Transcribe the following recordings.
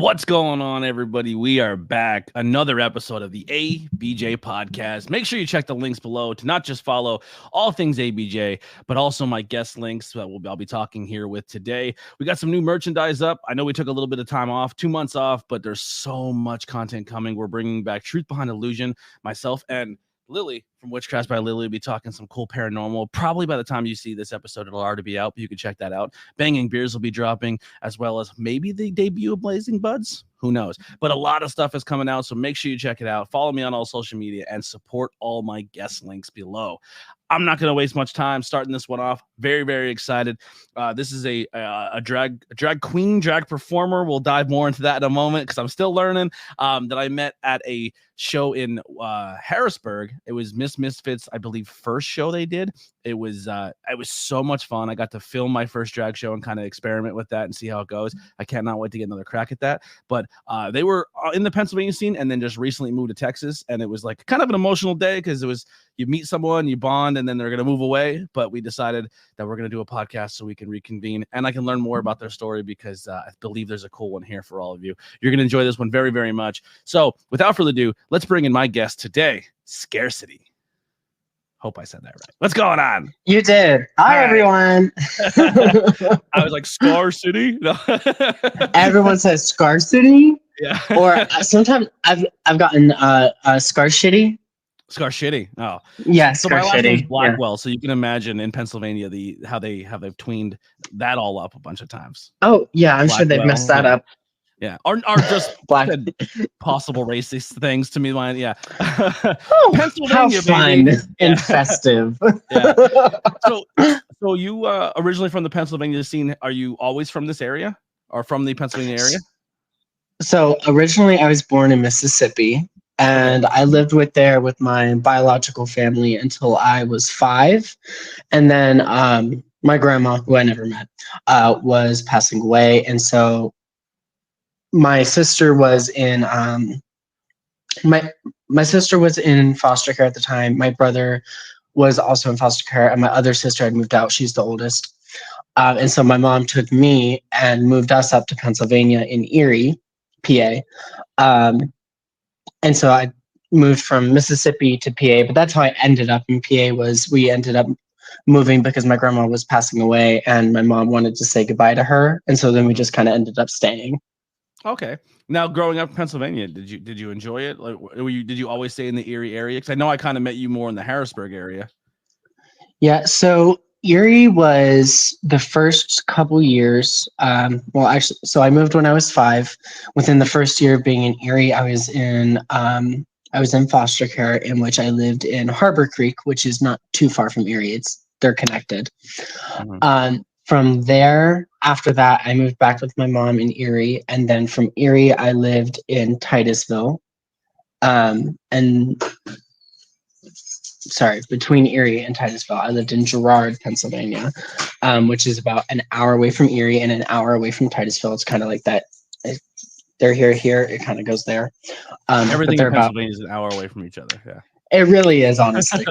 What's going on, everybody? We are back. Another episode of the ABJ Podcast. Make sure you check the links below to not just follow all things ABJ, but also my guest links that I'll be talking here with today. We got some new merchandise up. I know we took a little bit of time off, 2 months off, but there's so much content coming. We're bringing back Truth Behind Illusion. Myself and Lily from Witchcraft by Lily will be talking some cool paranormal. Probably by the time you see this episode, it'll already be out, but you can check that out. Banging Beers will be dropping, as well as maybe the debut of Blazing Buds. Who knows? But a lot of stuff is coming out, so make sure you check it out. Follow me on all social media and support all my guest links below. I'm not going to waste much time starting this one off. Very, very excited. This is a drag queen, drag performer. We'll dive more into that in a moment because I'm still learning. That I met at a show in Harrisburg. It was Miss Misfits, I believe, first show they did. It was so much fun. I got to film my first drag show and kind of experiment with that and see how it goes. I cannot wait to get another crack at that. But they were in the Pennsylvania scene and then just recently moved to Texas. And it was like kind of an emotional day because it was you meet someone, you bond, and then they're going to move away. But we decided that we're going to do a podcast so we can reconvene and I can learn more about their story because I believe there's a cool one here for all of you. You're going to enjoy this one very, very much. So without further ado, let's bring in my guest today, Scarcity. Hope I said that right. What's going on? You did. Hi, everyone. I was like, Scarcity? No. Everyone says Scarcity. Yeah. Or sometimes I've gotten Scarcity. Scarcity. Oh. Yeah, so my last Scarcity. name's Blackwell, so you can imagine in Pennsylvania how they've tweened that all up a bunch of times. Oh, yeah, I'm sure they've messed that up. Yeah, or just possible racist things to me. Yeah, oh, Pennsylvania, how fun and festive. Yeah. So you originally from the Pennsylvania scene? Are you always from this area or from the Pennsylvania area? So originally, I was born in Mississippi, and I lived with my biological family until I was 5, and then my grandma, who I never met, was passing away, and so. My sister was in my sister was in foster care at the time. My brother was also in foster care, and my other sister had moved out. She's the oldest, and so my mom took me and moved us up to Pennsylvania in Erie, PA. And so I moved from Mississippi to PA, but that's how I ended up in PA. We ended up moving because my grandma was passing away, and my mom wanted to say goodbye to her, and so then we just kind of ended up staying. Okay. Now, growing up in Pennsylvania, did you enjoy it? Like, did you always stay in the Erie area? Because I know I kind of met you more in the Harrisburg area. Yeah. So Erie was the first couple years. Well, actually, so I moved when I was 5. Within the first year of being in Erie, I was in foster care, in which I lived in Harbor Creek, which is not too far from Erie. They're connected. Mm-hmm. From there, after that, I moved back with my mom in Erie, and then from Erie, I lived in Titusville, between Erie and Titusville, I lived in Girard, Pennsylvania, which is about an hour away from Erie and an hour away from Titusville. It's kind of like that. They're here. It kind of goes there. Everything in Pennsylvania is an hour away from each other. Yeah, it really is, honestly.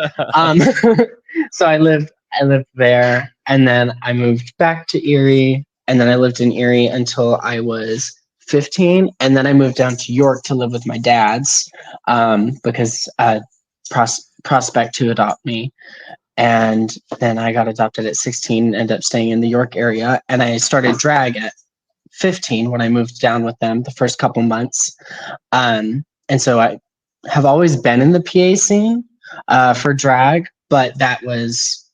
So I lived there, and then I moved back to Erie, and then I lived in Erie until I was 15, and then I moved down to York to live with my dad's because prospect to adopt me, and then I got adopted at 16, ended up staying in the York area, and I started drag at 15 when I moved down with them the first couple months, and so I have always been in the PA scene for drag, but that was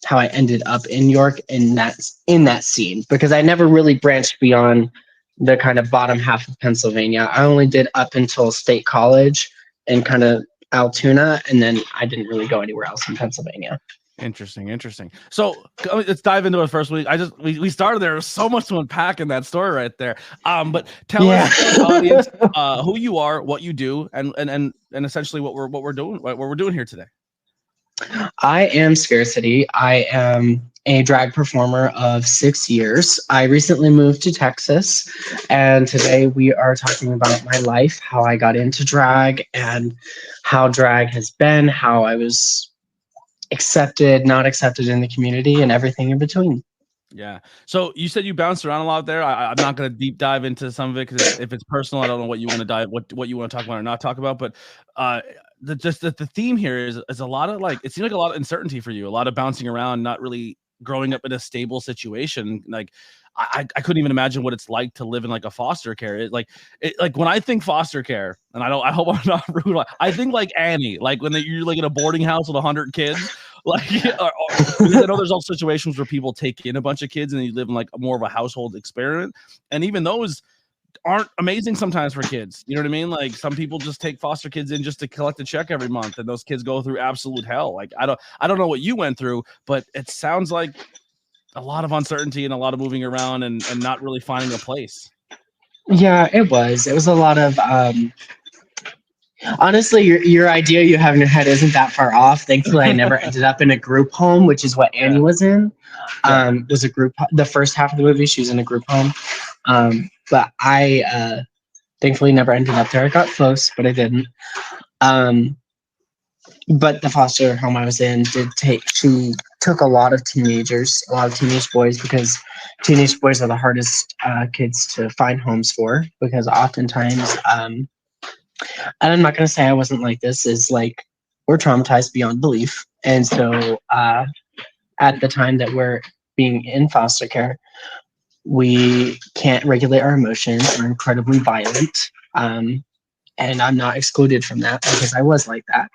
how I ended up in York in that scene, because I never really branched beyond the kind of bottom half of Pennsylvania. I only did up until State College and kind of Altoona, and then I didn't really go anywhere else in Pennsylvania. Interesting. So let's dive into it first. We started there. There's so much to unpack in that story right there. But tell us, the audience, who you are, what you do, and essentially what we're doing here today. I am Scarcity. I am a drag performer of 6 years. I recently moved to Texas, and today we are talking about my life, how I got into drag, and how drag has been, how I was accepted, not accepted in the community, and everything in between. Yeah. So you said you bounced around a lot there. I'm not going to deep dive into some of it because if it's personal, I don't know what you want to dive, what you want to talk about or not talk about. But the theme here is a lot of like, it seems like a lot of uncertainty for you, a lot of bouncing around, not really growing up in a stable situation. Like I couldn't even imagine what it's like to live in like a foster care. Like when I think foster care, and I hope I'm not rude. I think like Annie, like when you're like in a boarding house with 100 kids. Like, because I know there's all situations where people take in a bunch of kids and you live in like more of a household experiment, and even those aren't amazing sometimes for kids. You know what I mean? Like some people just take foster kids in just to collect a check every month, and those kids go through absolute hell. Like I don't know what you went through, but it sounds like a lot of uncertainty and a lot of moving around and not really finding a place. Yeah, it was a lot of honestly, your idea you have in your head isn't that far off. Thankfully, I never ended up in a group home, which is what Annie was in. Was a group. The first half of the movie, she was in a group home. But I thankfully never ended up there. I got close, but I didn't. But the foster home I was in she took a lot of teenage boys, because teenage boys are the hardest kids to find homes for, because oftentimes, and I'm not going to say I wasn't like this, is like we're traumatized beyond belief. And so at the time that we're being in foster care, we can't regulate our emotions. We're incredibly violent. And I'm not excluded from that because I was like that.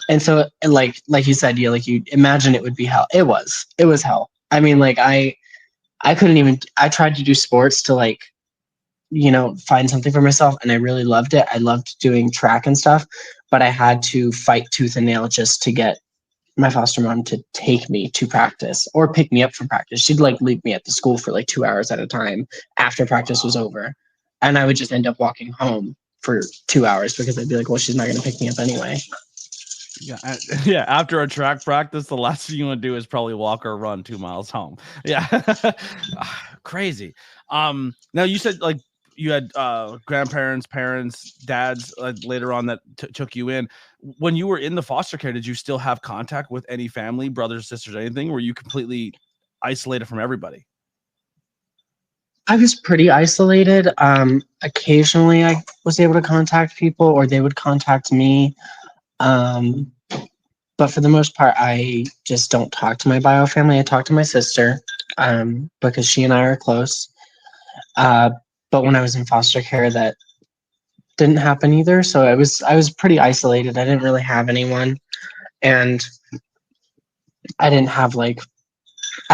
And so like you said, you imagine it would be hell. It was hell. I mean, like I couldn't even, I tried to do sports to like, find something for myself, and I really loved it. I loved doing track and stuff, but I had to fight tooth and nail just to get my foster mom to take me to practice or pick me up from practice. She'd like leave me at the school for like 2 hours at a time after practice was over. And I would just end up walking home for 2 hours because I'd be like, well, she's not going to pick me up anyway. Yeah. After a track practice, the last thing you want to do is probably walk or run 2 miles home. Yeah. Crazy. Now you said like you had grandparents, parents, dads later on that took you in. When you were in the foster care, did you still have contact with any family, brothers, sisters, anything? Were you completely isolated from everybody? I was pretty isolated. Occasionally I was able to contact people, or they would contact me. But for the most part, I just don't talk to my bio family. I talk to my sister, because she and I are close. But when I was in foster care, that didn't happen either. So I was pretty isolated. I didn't really have anyone, and I didn't have I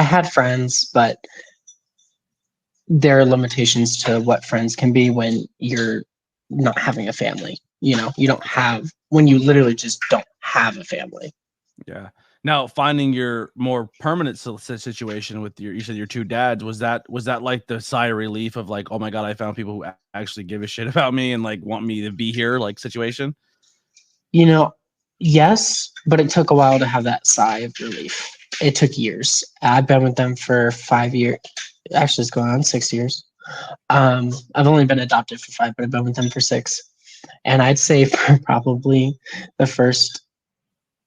had friends, but there are limitations to what friends can be when you're not having a family. You don't have, when you literally just don't have a family. Yeah. Now, finding your more permanent situation with you said your two dads, was that like the sigh of relief of like, oh my God, I found people who actually give a shit about me and like want me to be here, like situation? Yes, but it took a while to have that sigh of relief. It took years. I've been with them for 5 years. Actually, it's going on 6 years. I've only been adopted for 5, but I've been with them for 6. And I'd say for probably the first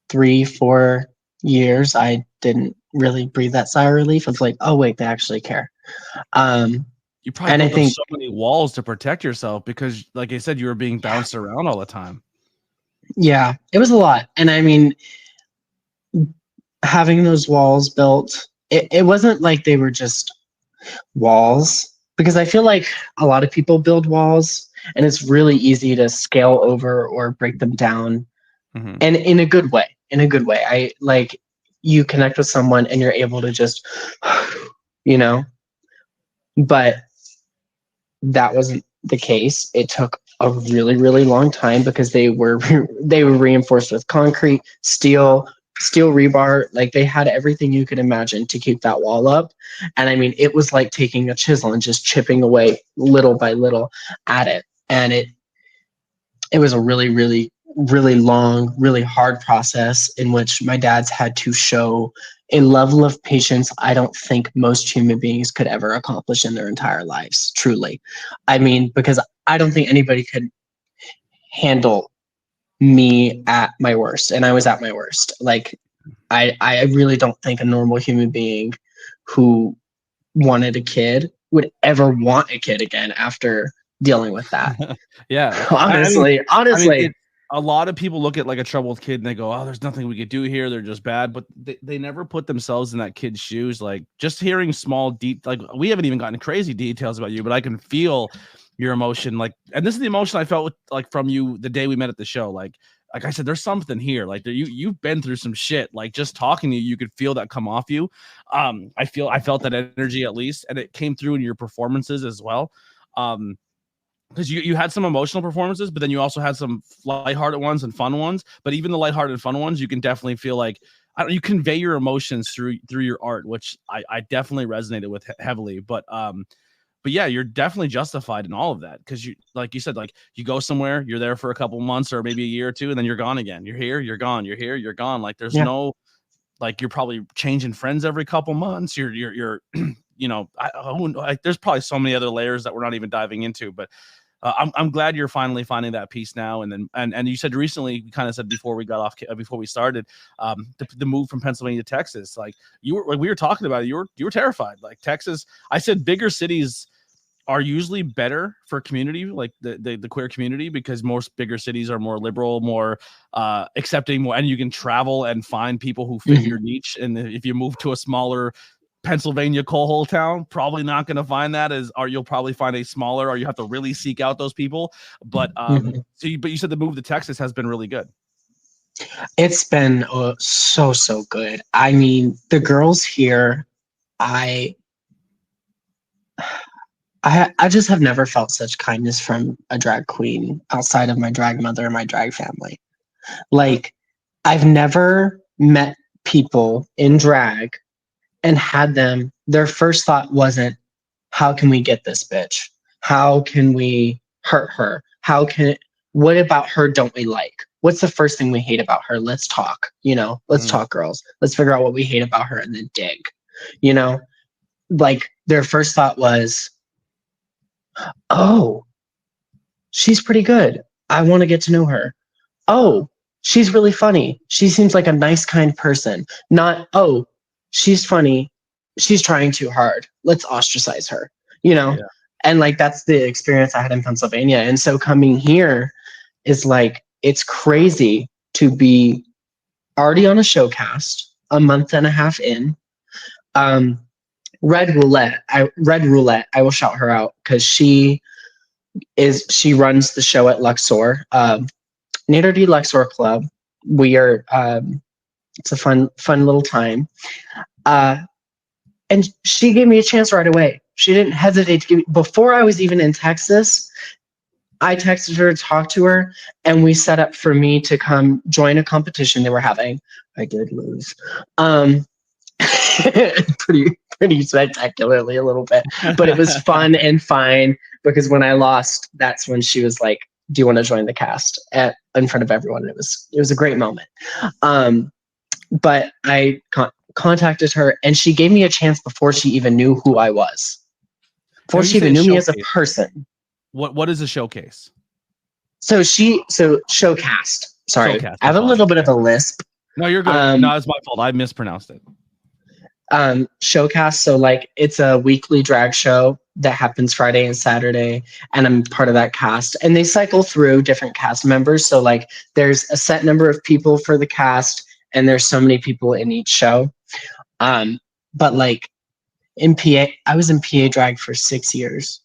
3-4 years, I didn't really breathe that sigh of relief of like, oh wait, they actually care. You probably built up so many walls to protect yourself because, like I said, you were being bounced around all the time. Yeah, it was a lot. And I mean, having those walls built, it wasn't like they were just walls, because I feel like a lot of people build walls and it's really easy to scale over or break them down. Mm-hmm. And in a good way. I like, you connect with someone and you're able to just, but that wasn't the case. It took a really, really long time because they were reinforced with concrete, steel rebar. Like they had everything you could imagine to keep that wall up. And I mean, it was like taking a chisel and just chipping away little by little at it. And it was a really, really, really long, really hard process in which my dads had to show a level of patience I don't think most human beings could ever accomplish in their entire lives, truly. I mean, because I don't think anybody could handle me at my worst, and I was at my worst. Like, I really don't think a normal human being who wanted a kid would ever want a kid again after dealing with that. Yeah. Honestly. A lot of people look at like a troubled kid and they go, oh, there's nothing we could do here. They're just bad. But they never put themselves in that kid's shoes. Like just hearing small like we haven't even gotten crazy details about you, but I can feel your emotion. Like, and this is the emotion I felt with, like from you the day we met at the show. Like I said, there's something here. Like you've been through some shit. Like just talking to you, you could feel that come off you. I felt that energy at least, and it came through in your performances as well. Because you had some emotional performances, but then you also had some lighthearted ones and fun ones. But even the lighthearted and fun ones, you can definitely feel like you convey your emotions through your art, which I definitely resonated with heavily. But yeah, you're definitely justified in all of that because you, like you said, like you go somewhere, you're there for a couple months or maybe a year or two, and then you're gone again. You're here, you're gone. You're here, you're gone. Like there's no, like you're probably changing friends every couple months. You're you know, there's probably so many other layers that we're not even diving into, but. I'm glad you're finally finding that peace now. And then, and you said recently, you kind of said before we started, the move from Pennsylvania to Texas, like we were talking about it, you were terrified. Like Texas, I said bigger cities are usually better for community, like the queer community, because most bigger cities are more liberal, more accepting, more, and you can travel and find people who fit your niche. And if you move to a smaller Pennsylvania coal hole town, probably not going to find that, or you'll probably find a smaller, or you have to really seek out those people. But but you said the move to Texas has been really good. It's been so good. I mean, the girls here, I just have never felt such kindness from a drag queen outside of my drag mother and my drag family. Like, I've never met people in drag and had their first thought wasn't, how can we get this bitch? How can we hurt her? What about her don't we like? What's the first thing we hate about her? Let's talk, let's talk, girls. Let's figure out what we hate about her and then dig, like their first thought was, oh, she's pretty good. I want to get to know her. Oh, she's really funny. She seems like a nice, kind person. Not, oh, she's funny. She's trying too hard. Let's ostracize her, Yeah. And like, that's the experience I had in Pennsylvania. And so coming here is like, it's crazy to be already on a showcast a month and a half in. Red Roulette, I will shout her out because she runs the show at Luxor, Nader D Luxor Club. We are, it's a fun little time. And she gave me a chance right away. She didn't hesitate to give me, before I was even in Texas, I texted her to talk to her, and we set up for me to come join a competition they were having. I did lose. Pretty spectacularly a little bit, but it was fun and fine because when I lost, that's when she was like, do you want to join the cast in front of everyone? It was a great moment. But I contacted her and she gave me a chance before she even knew who I was. Before she even knew me as a person. What is a showcase? So showcast. Sorry. Showcast, I have a little bit of a lisp. No, you're good. No, it's my fault. I mispronounced it. Showcast. So like it's a weekly drag show that happens Friday and Saturday, and I'm part of that cast, and they cycle through different cast members. So like there's a set number of people for the cast, and there's so many people in each show. But like in PA, I was in PA drag for 6 years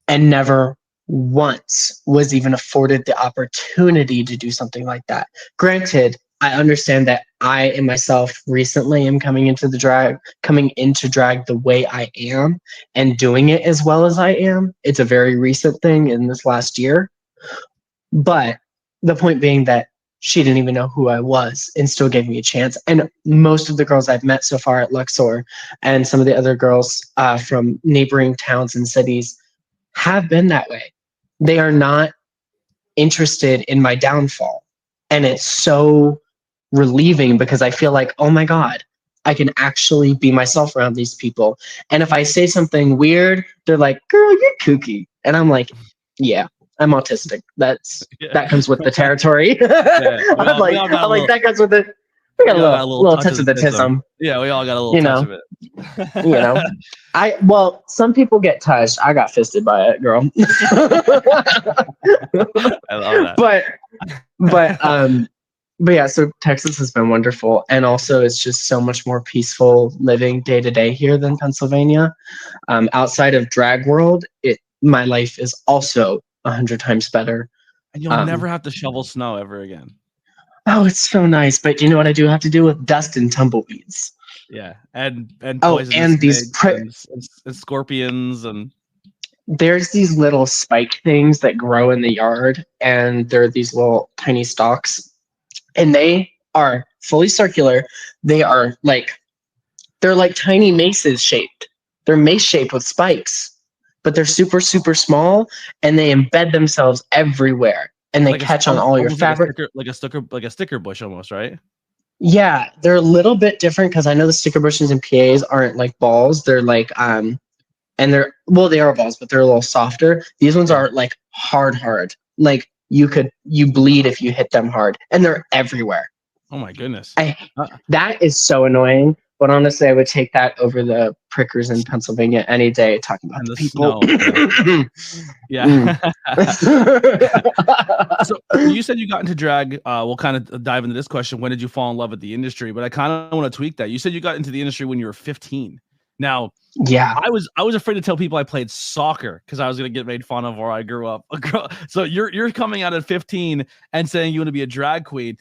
and never once was even afforded the opportunity to do something like that. Granted, I understand that I and myself recently am coming into drag the way I am and doing it as well as I am. It's a very recent thing in this last year. But the point being that she didn't even know who I was and still gave me a chance. And most of the girls I've met so far at Luxor and some of the other girls from neighboring towns and cities have been that way. They are not interested in my downfall. And it's so relieving because I feel like, oh my God, I can actually be myself around these people. And if I say something weird, they're like, girl, you're kooky. And I'm like, yeah, I'm autistic. That comes with the territory. I'm like, that comes with it. We got a little touch of the tism. Yeah, we all got a little touch of it. Some people get touched. I got fisted by it, girl. I love that. But yeah, so Texas has been wonderful. And also it's just so much more peaceful living day to day here than Pennsylvania. Outside of drag world, my life is also 100 times better. And you'll never have to shovel snow ever again. Oh, it's so nice. But you know what I do have to deal with? Dust and tumbleweeds. Yeah. And these and scorpions and there's these little spike things that grow in the yard, and they're these little tiny stalks, and they are fully circular. They're like tiny maces shaped. They're mace shaped with spikes, but they're super, super small, and they embed themselves everywhere, and they catch on all your fabric. Like a sticker bush almost, right? Yeah, they're a little bit different because I know the sticker bushes and PAs aren't like balls. They're like and they are balls, but they're a little softer. These ones are like hard. Like you bleed if you hit them hard, and they're everywhere. Oh my goodness. That is so annoying. But honestly, I would take that over the prickers in Pennsylvania any day, talking about the people. Yeah. So you said you got into drag. We'll kind of dive into this question. When did you fall in love with the industry? But I kind of want to tweak that. You said you got into the industry when you were 15. Now, yeah, I was afraid to tell people I played soccer because I was going to get made fun of where I grew up. So you're coming out at 15 and saying you want to be a drag queen.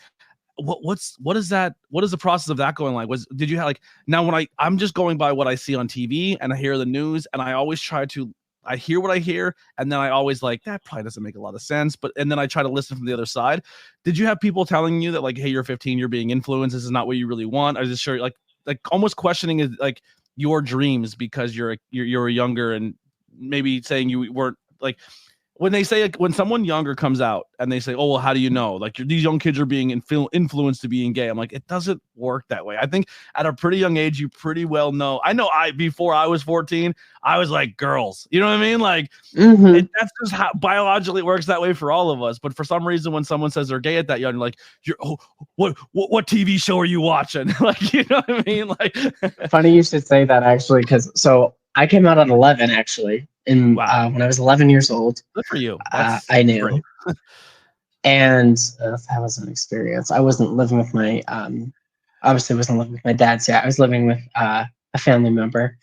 What is that? What is the process of that going like? Did you have like, now when I'm just going by what I see on TV and I hear the news, and I always I hear what I hear, and then I always like, that probably doesn't make a lot of sense, and then I try to listen from the other side. Did you have people telling you that like, hey, you're 15, you're being influenced, this is not what you really want? I was just sure like almost questioning is like your dreams because you're younger, and maybe saying you weren't like, when someone younger comes out and they say, oh, well, how do you know? Like these young kids are being influenced to being gay. I'm like, it doesn't work that way. I think at a pretty young age, you pretty well know. I know before I was 14, I was like girls, you know what I mean? Like that's just how biologically it works that way for all of us. But for some reason, when someone says they're gay at that young, like, what TV show are you watching? Like, you know what I mean? Like, funny you should say that actually. So I came out at 11 actually. When I was 11 years old. Good for you. I knew. And that was an experience. I wasn't living with my, obviously wasn't living with my dad's yet. I was living with a family member,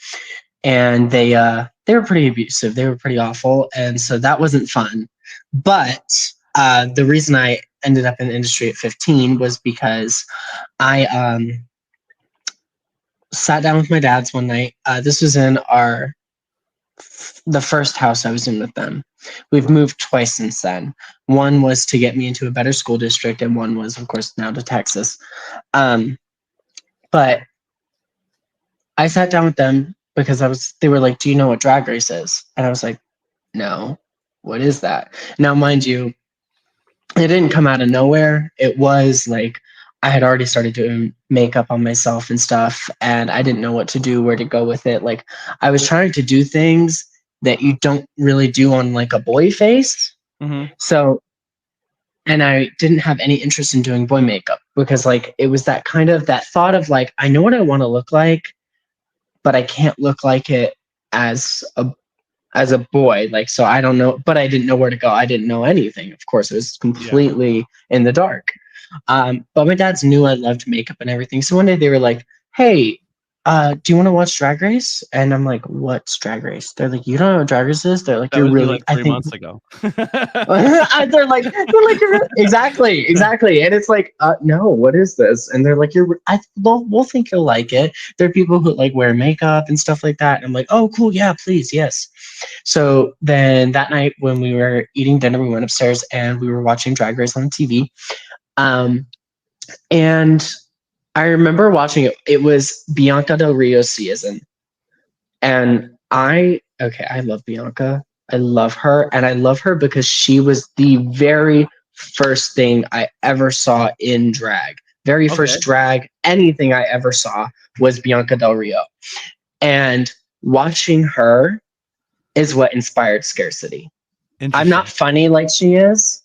and they were pretty abusive. They were pretty awful. And so that wasn't fun. But the reason I ended up in the industry at 15 was because I sat down with my dad's one night. This was in the first house I was in with them. We've moved twice since then. One was to get me into a better school district, and one was, of course, now to Texas. But I sat down with them because they were like, do you know what Drag Race is? And I was like, no, what is that? Now, mind you, it didn't come out of nowhere. It was like, I had already started doing makeup on myself and stuff, and I didn't know what to do, where to go with it. Like, I was trying to do things that you don't really do on like a boy face. So, and I didn't have any interest in doing boy makeup because like, it was that thought of like, I know what I want to look like, but I can't look like it as a boy. Like, so I don't know, but I didn't know where to go. I didn't know anything. Of course, it was completely in the dark. But my dads knew I loved makeup and everything. So one day they were like, hey, do you want to watch Drag Race? And I'm like, what's Drag Race? They're like, you don't know what Drag Race is? They're like, you're really like 3 months ago. they're like exactly. And it's like, no, what is this? And they're like, we'll think you'll like it. There are people who like wear makeup and stuff like that. And I'm like, oh, cool. Yeah, please. Yes. So then that night when we were eating dinner, we went upstairs and we were watching Drag Race on TV. And I remember watching it. It was Bianca Del Rio's season. And I love Bianca. I love her. And I love her because she was the very first thing I ever saw in drag. Very first drag, anything I ever saw was Bianca Del Rio. And watching her is what inspired Scarcity. I'm not funny like she is.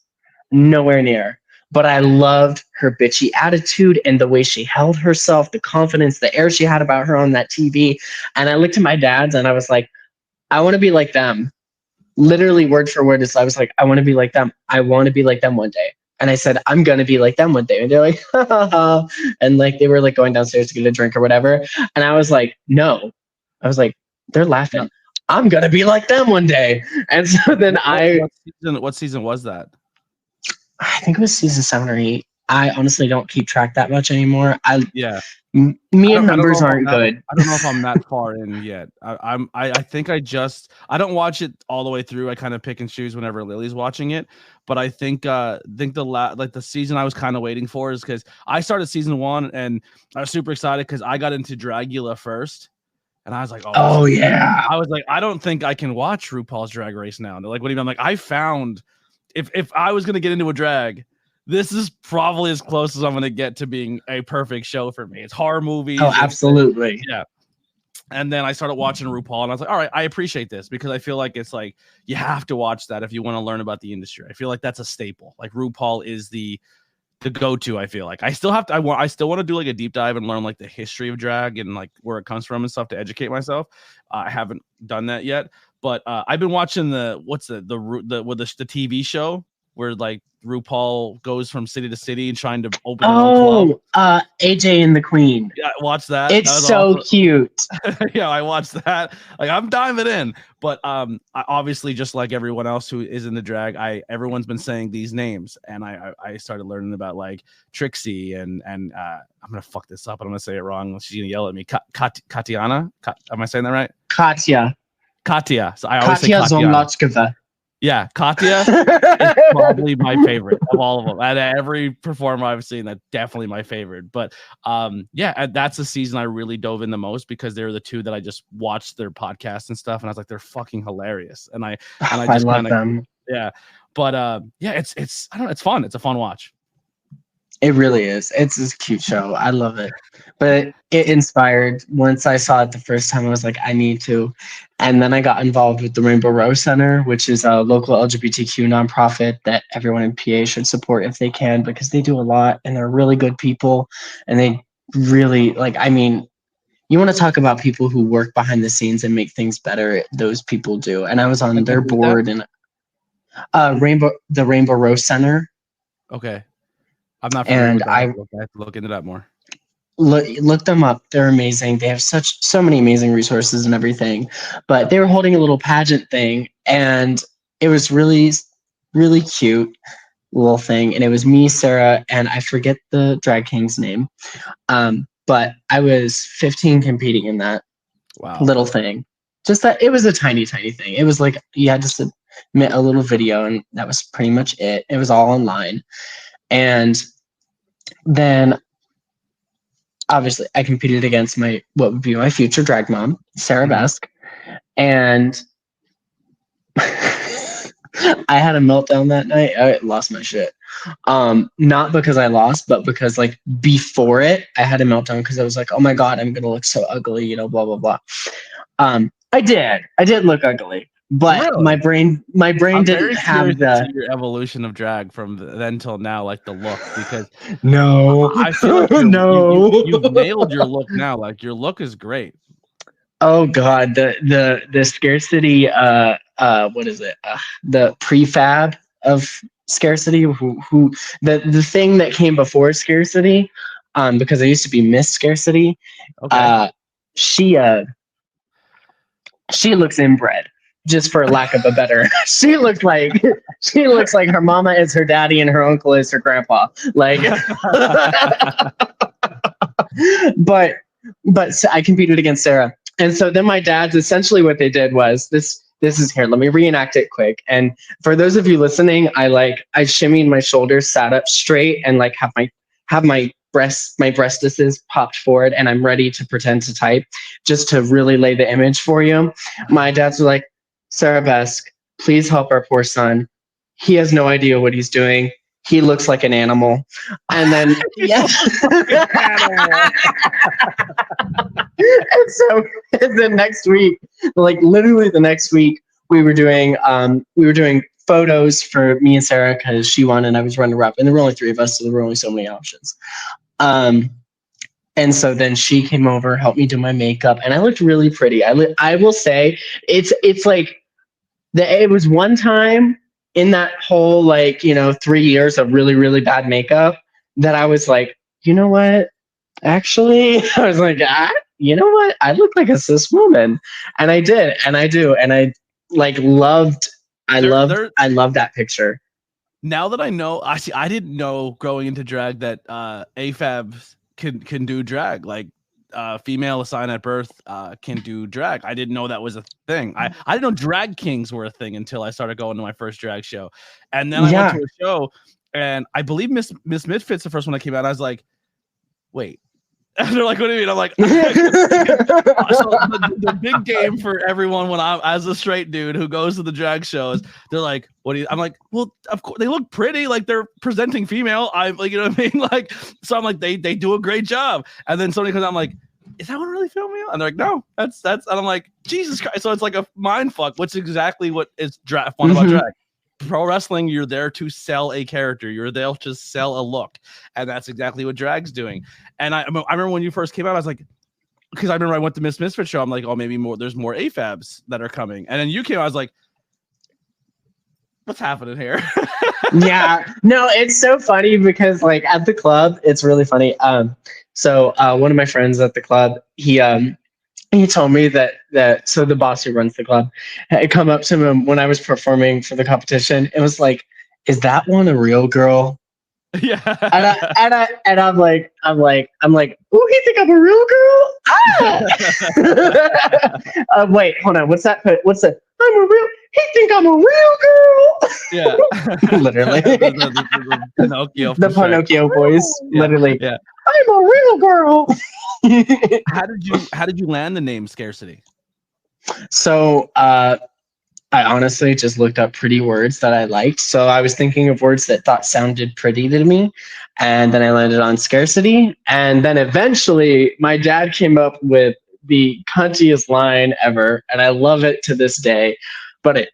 Nowhere near. but I loved her bitchy attitude and the way she held herself, the confidence, the air she had about her on that TV. And I looked at my dad's and I was like, I want to be like them. Literally word for word. I was like, I want to be like them. I want to be like them one day. And I said, I'm going to be like them one day. And they're like, ha, ha, ha. And like, they were like going downstairs to get a drink or whatever. And I was like, no. I was like, they're laughing. I'm going to be like them one day. And so then what season was that? I think it was season 7 or 8. I honestly don't keep track that much anymore. Me and numbers aren't good. I don't know if I'm that far in yet. I think I don't watch it all the way through. I kind of pick and choose whenever Lily's watching it. But I think the season I was kind of waiting for is because I started season 1 and I was super excited because I got into Dragula first. And I was like, oh yeah. I was like, I don't think I can watch RuPaul's Drag Race now. And they're like, what do you mean? I'm like, I found if I was gonna get into a drag, this is probably as close as I'm going to get to being a perfect show for me. It's horror movies. Oh, absolutely. Yeah. And then I started watching RuPaul and I was like, all right, I appreciate this because I feel like it's like, you have to watch that if you want to learn about the industry. I feel like that's a staple. Like RuPaul is the go-to. I feel like I still want to do like a deep dive and learn like the history of drag and like where it comes from and stuff to educate myself. I haven't done that yet, but I've been watching the TV show where like RuPaul goes from city to city and trying to open her own club. AJ and the Queen. Yeah, watch that. It's so awesome. Cute. Yeah, I watched that. Like I'm diving in, but I obviously just like everyone else who is in the drag, everyone's been saying these names, and I started learning about like Trixie and I'm gonna fuck this up. I'm gonna say it wrong. She's gonna yell at me. Katiana. Am I saying that right? Katya. So I always say Katya. Zomlotskova. Yeah, Katya is probably my favorite of all of them. At every performer I've seen, that's definitely my favorite. But that's the season I really dove in the most because they're the two that I just watched their podcasts and stuff, and I was like, they're fucking hilarious. And I just love them. Yeah, but it's I don't know, it's fun. It's a fun watch. It really is. It's a cute show. I love it. But it inspired. Once I saw it the first time, I was like, I need to. And then I got involved with the Rainbow Rose Center, which is a local LGBTQ nonprofit that everyone in PA should support if they can, because they do a lot and they're really good people. And they really, you want to talk about people who work behind the scenes and make things better. Those people do. And I was on their board and the Rainbow Rose Center. Okay. I'm not familiar with that. I have to look into that more. Look them up. They're amazing. They have so many amazing resources and everything. But they were holding a little pageant thing, and it was really, really cute little thing. And it was me, Sarah, and I forget the drag king's name. But I was 15 competing in that little thing. Just that it was a tiny, tiny thing. It was like you had to submit a little video, and that was pretty much it. It was all online. And then obviously I competed against what would be my future drag mom, Sarah Besk. And I had a meltdown that night. I lost my shit. Not because I lost, but because like before it, I had a meltdown because I was like, oh my God, I'm going to look so ugly, blah, blah, blah. I did look ugly. But really? my brain didn't have your evolution of drag from then till now, like the look, because I feel like you've nailed your look now. Like your look is great. Oh God, the scarcity, what is it? The prefab of scarcity, who the thing that came before scarcity, because I used to be Miss Scarcity. Okay. She looks inbred. Just for lack of a better, she looks like her mama is her daddy and her uncle is her grandpa. Like, but I competed against Sarah, and so then my dad's essentially what they did was this. This is here. Let me reenact it quick. And for those of you listening, I shimmied my shoulders, sat up straight, and like have my breastises popped forward, and I'm ready to pretend to type, just to really lay the image for you. My dad's like, Sarah Besk, please help our poor son. He has no idea what he's doing. He looks like an animal. And then, and so the next week, like literally the next week, we were doing photos for me and Sarah because she won and I was runner-up, and there were only 3 of us, so there were only so many options. And so then she came over, helped me do my makeup, and I looked really pretty. I will say it's like it was one time in that whole 3 years of really, really bad makeup that I was like, you know what? Actually, I was like, you know what? I look like a cis woman, and I did, and I do, and I loved that picture. Now that I know, I didn't know going into drag that AFABs can do drag. Like female assigned at birth can do drag. I didn't know that was a thing. I didn't know drag kings were a thing until I started going to my first drag show, and then I went to a show, and I believe Miss Misfit's the first one that came out. I was like, wait. And they're like, what do you mean? I'm like, so the big game for everyone when I'm as a straight dude who goes to the drag shows, they're like, what do you? I'm like, well, of course they look pretty, like they're presenting female. I'm like, you know what I mean? Like, so I'm like, they do a great job. And then somebody comes out, I'm like, is that what really female? And they're like, no, that's. And I'm like, Jesus Christ. So it's like a mind fuck. What's exactly what is fun about drag? Pro wrestling, you're there to sell a character. You're there to sell a look, and that's exactly what drag's doing. And I remember when you first came out, I was like, because I remember I went to Miss Misfit show. I'm like, oh, maybe more. There's more AFABs that are coming, and then you came out. I was like, what's happening here? Yeah, no, it's so funny because at the club, it's really funny. So one of my friends at the club, he told me that so the boss who runs the club had come up to him when I was performing for the competition. It was like, is that one a real girl? Yeah. And I'm like, oh, you think I'm a real girl? Ah! Wait, hold on. What's that? I'm a real. He think I'm a real girl. Yeah. Literally. the Pinocchio. The Pinocchio voice. Yeah. Literally. Yeah. I'm a real girl. How did you land the name Scarcity? So I honestly just looked up pretty words that I liked. So I was thinking of words that sounded pretty to me, and then I landed on Scarcity. And then eventually my dad came up with the cuntiest line ever, and I love it to this day. But I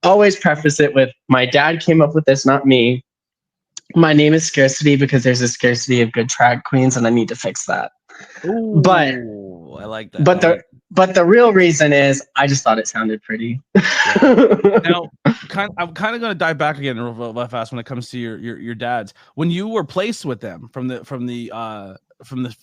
always preface it with, my dad came up with this, not me. My name is Scarcity because there's a scarcity of good drag queens, and I need to fix that. Ooh, but I like that. But the real reason is I just thought it sounded pretty. Yeah. Now, I'm kind of going to dive back again real fast when it comes to your dads. When you were placed with them from the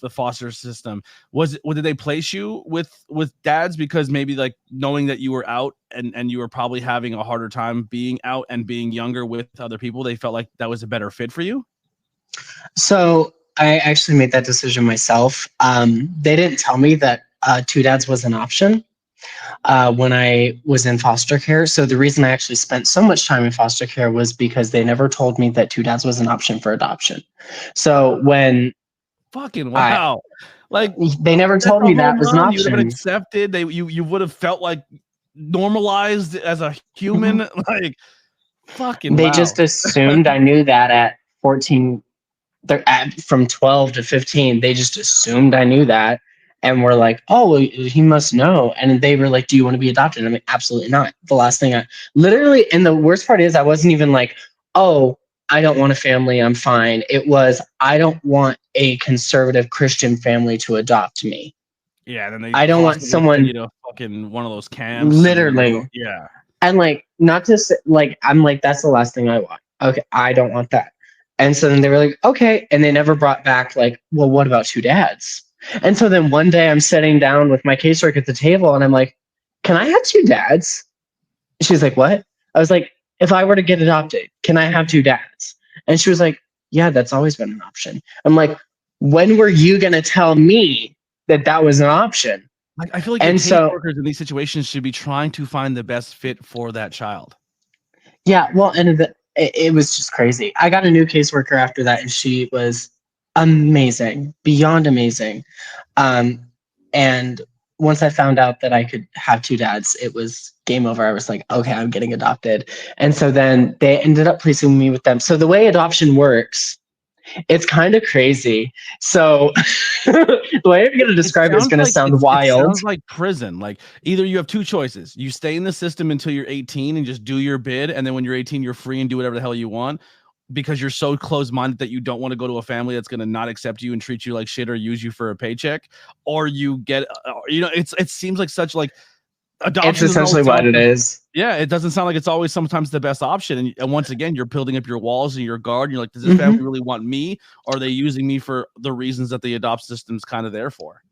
foster system, did they place you with dads because maybe knowing that you were out and you were probably having a harder time being out and being younger with other people, they felt like that was a better fit for you? So I actually made that decision myself. They didn't tell me that 2 dads was an option when I was in foster care. So the reason I actually spent so much time in foster care was because they never told me that 2 dads was an option for adoption. So when fucking wow, they never told me that was an option. You would have been accepted. You would have felt normalized as a human. Fucking. They wow. just assumed I knew that at 14. From 12 to 15, they just assumed I knew that, and were like, oh, well, he must know. And they were like, do you want to be adopted? I'm like, absolutely not. The last thing and the worst part is I wasn't even like, oh, I don't want a family, I'm fine. It was, I don't want a conservative Christian family to adopt me. Yeah, then I don't want someone, fucking one of those camps. Literally. Yeah. And not to say, I'm like, that's the last thing I want. Okay, I don't want that. And so then they were like, okay. And they never brought back well, what about 2 dads? And so then one day I'm sitting down with my caseworker at the table and I'm like, can I have 2 dads? She's like, what? I was like, if I were to get adopted, can I have 2 dads? And she was like, yeah, that's always been an option. I'm like, when were you going to tell me that was an option? I feel like caseworkers in these situations should be trying to find the best fit for that child. Yeah, well, and it was just crazy. I got a new caseworker after that, and she was amazing, beyond amazing. And once I found out that I could have 2 dads, it was game over. I was like, okay, I'm getting adopted. And so then they ended up placing me with them. So the way adoption works It's kind of crazy. So the way I'm going to describe it is going to sound wild. It sounds like prison. Like either you have two choices. You stay in the system until you're 18 and just do your bid. And then when you're 18, you're free and do whatever the hell you want because you're so closed-minded that you don't want to go to a family that's going to not accept you and treat you like shit or use you for a paycheck. Or you get, it seems like such like, adoption. It's essentially what it is. Yeah, it doesn't sound like it's always sometimes the best option. And once again, you're building up your walls and your guard. And you're like, does this family really want me? Or are they using me for the reasons that the adopt system's kind of there for?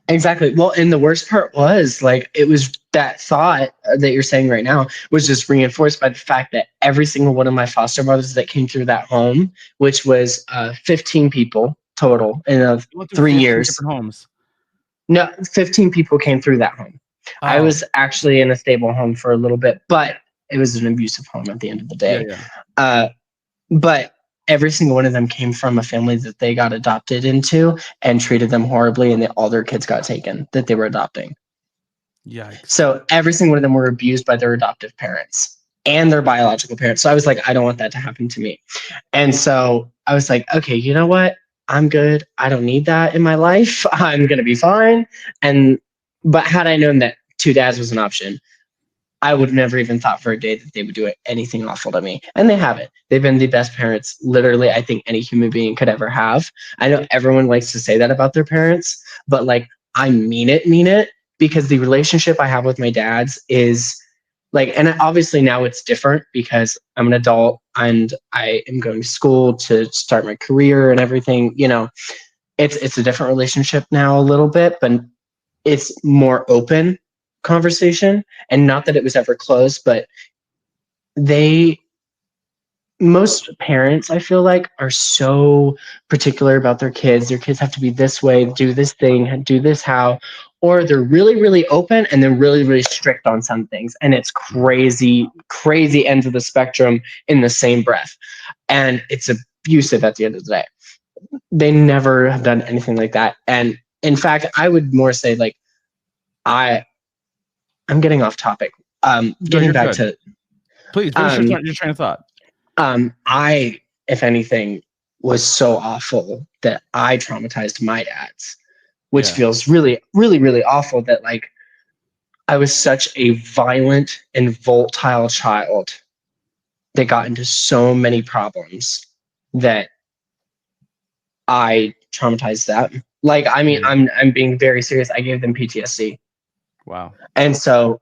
Exactly. Well, and the worst part was like, it was that thought that you're saying right now was just reinforced by the fact that every single one of my foster mothers that came through that home, which was 15 people total in 3 years. Different homes. No, 15 people came through that home. Oh. I was actually in a stable home for a little bit, but it was an abusive home at the end of the day. Yeah. But every single one of them came from a family that they got adopted into and treated them horribly, and all their kids got taken that they were adopting. Yikes. So every single one of them were abused by their adoptive parents and their biological parents. So I was like, I don't want that to happen to me. And so I was like, okay, you know what? I'm good. I don't need that in my life. I'm going to be fine. But had I known that two dads was an option, I would never even thought for a day that they would do anything awful to me. And they haven't. They've been the best parents, literally, I think any human being could ever have. I know everyone likes to say that about their parents, but like, I mean it, because the relationship I have with my dads is like, and obviously now it's different because I'm an adult and I am going to school to start my career and everything, it's a different relationship now a little bit, but it's more open conversation. And not that it was ever closed, but most parents, I feel like, are so particular about their kids. Their kids have to be this way, do this thing, do this how, or they're really, really open and they're really, really strict on some things. And it's crazy, crazy ends of the spectrum in the same breath. And it's abusive at the end of the day. They never have done anything like that. And in fact, I would more say like, I'm getting off topic. Getting back to, please finish your train of thought. I, if anything, was so awful that I traumatized my dads, which feels really, really, really awful that like I was such a violent and volatile child that got into so many problems that I traumatized them. Like, I mean, I'm being very serious. I gave them PTSD. Wow. And so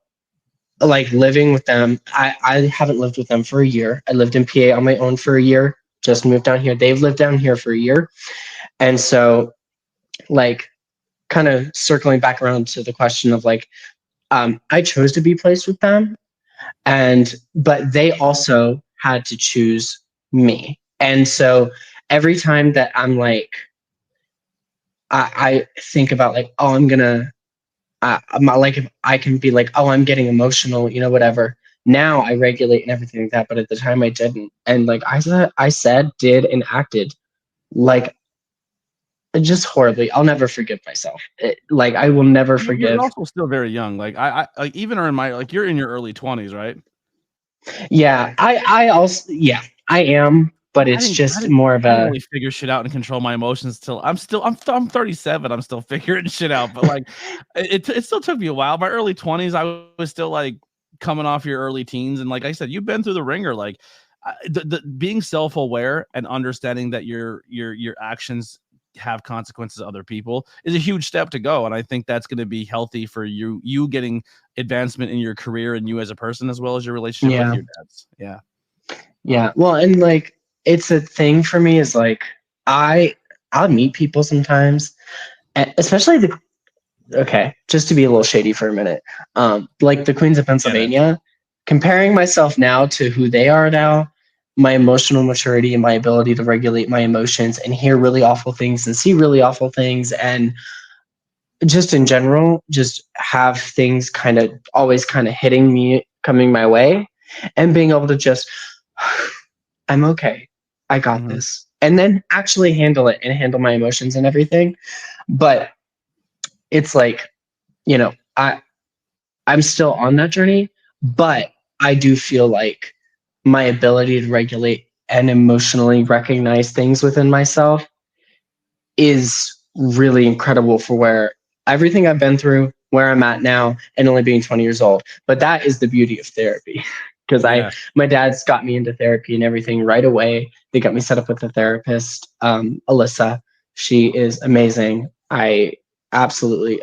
like living with them, I haven't lived with them for a year. I lived in PA on my own for a year, just moved down here. They've lived down here for a year. And so like kind of circling back around to the question of like, I chose to be placed with them, but they also had to choose me. And so every time that I'm like, I think about like, oh, I'm gonna, I'm not like, if I can be like, oh, I'm getting emotional, whatever. Now I regulate and everything like that. But at the time I didn't. And like I said, did, and acted like just horribly. I'll never forgive myself. I will never forgive. You're also still very young. Like I like even in my, like you're in your early 20s, right? Yeah, I also, I am. But it's just more of I really figure shit out and control my emotions till I'm 37. I'm still figuring shit out. But like, it still took me a while. My early 20s, I was still like coming off your early teens. And like I said, you've been through the ringer. Like the being self-aware and understanding that your actions have consequences to other people is a huge step to go. And I think that's going to be healthy for you getting advancement in your career and you as a person, as well as your relationship with your dads. Yeah. Yeah. Well, and like, it's a thing for me is like, I'll meet people sometimes, especially just to be a little shady for a minute. Like the Queens of Pennsylvania, comparing myself now to who they are now, my emotional maturity and my ability to regulate my emotions and hear really awful things and see really awful things. And just in general, just have things always hitting me, coming my way, and being able to just, I'm okay. I got this. And then actually handle it and handle my emotions and everything. But it's like, I'm still on that journey, but I do feel like my ability to regulate and emotionally recognize things within myself is really incredible for where everything I've been through, where I'm at now, and only being 20 years old. But that is the beauty of therapy. Because my dad's got me into therapy and everything right away. They got me set up with a therapist, Alyssa. She is amazing. I absolutely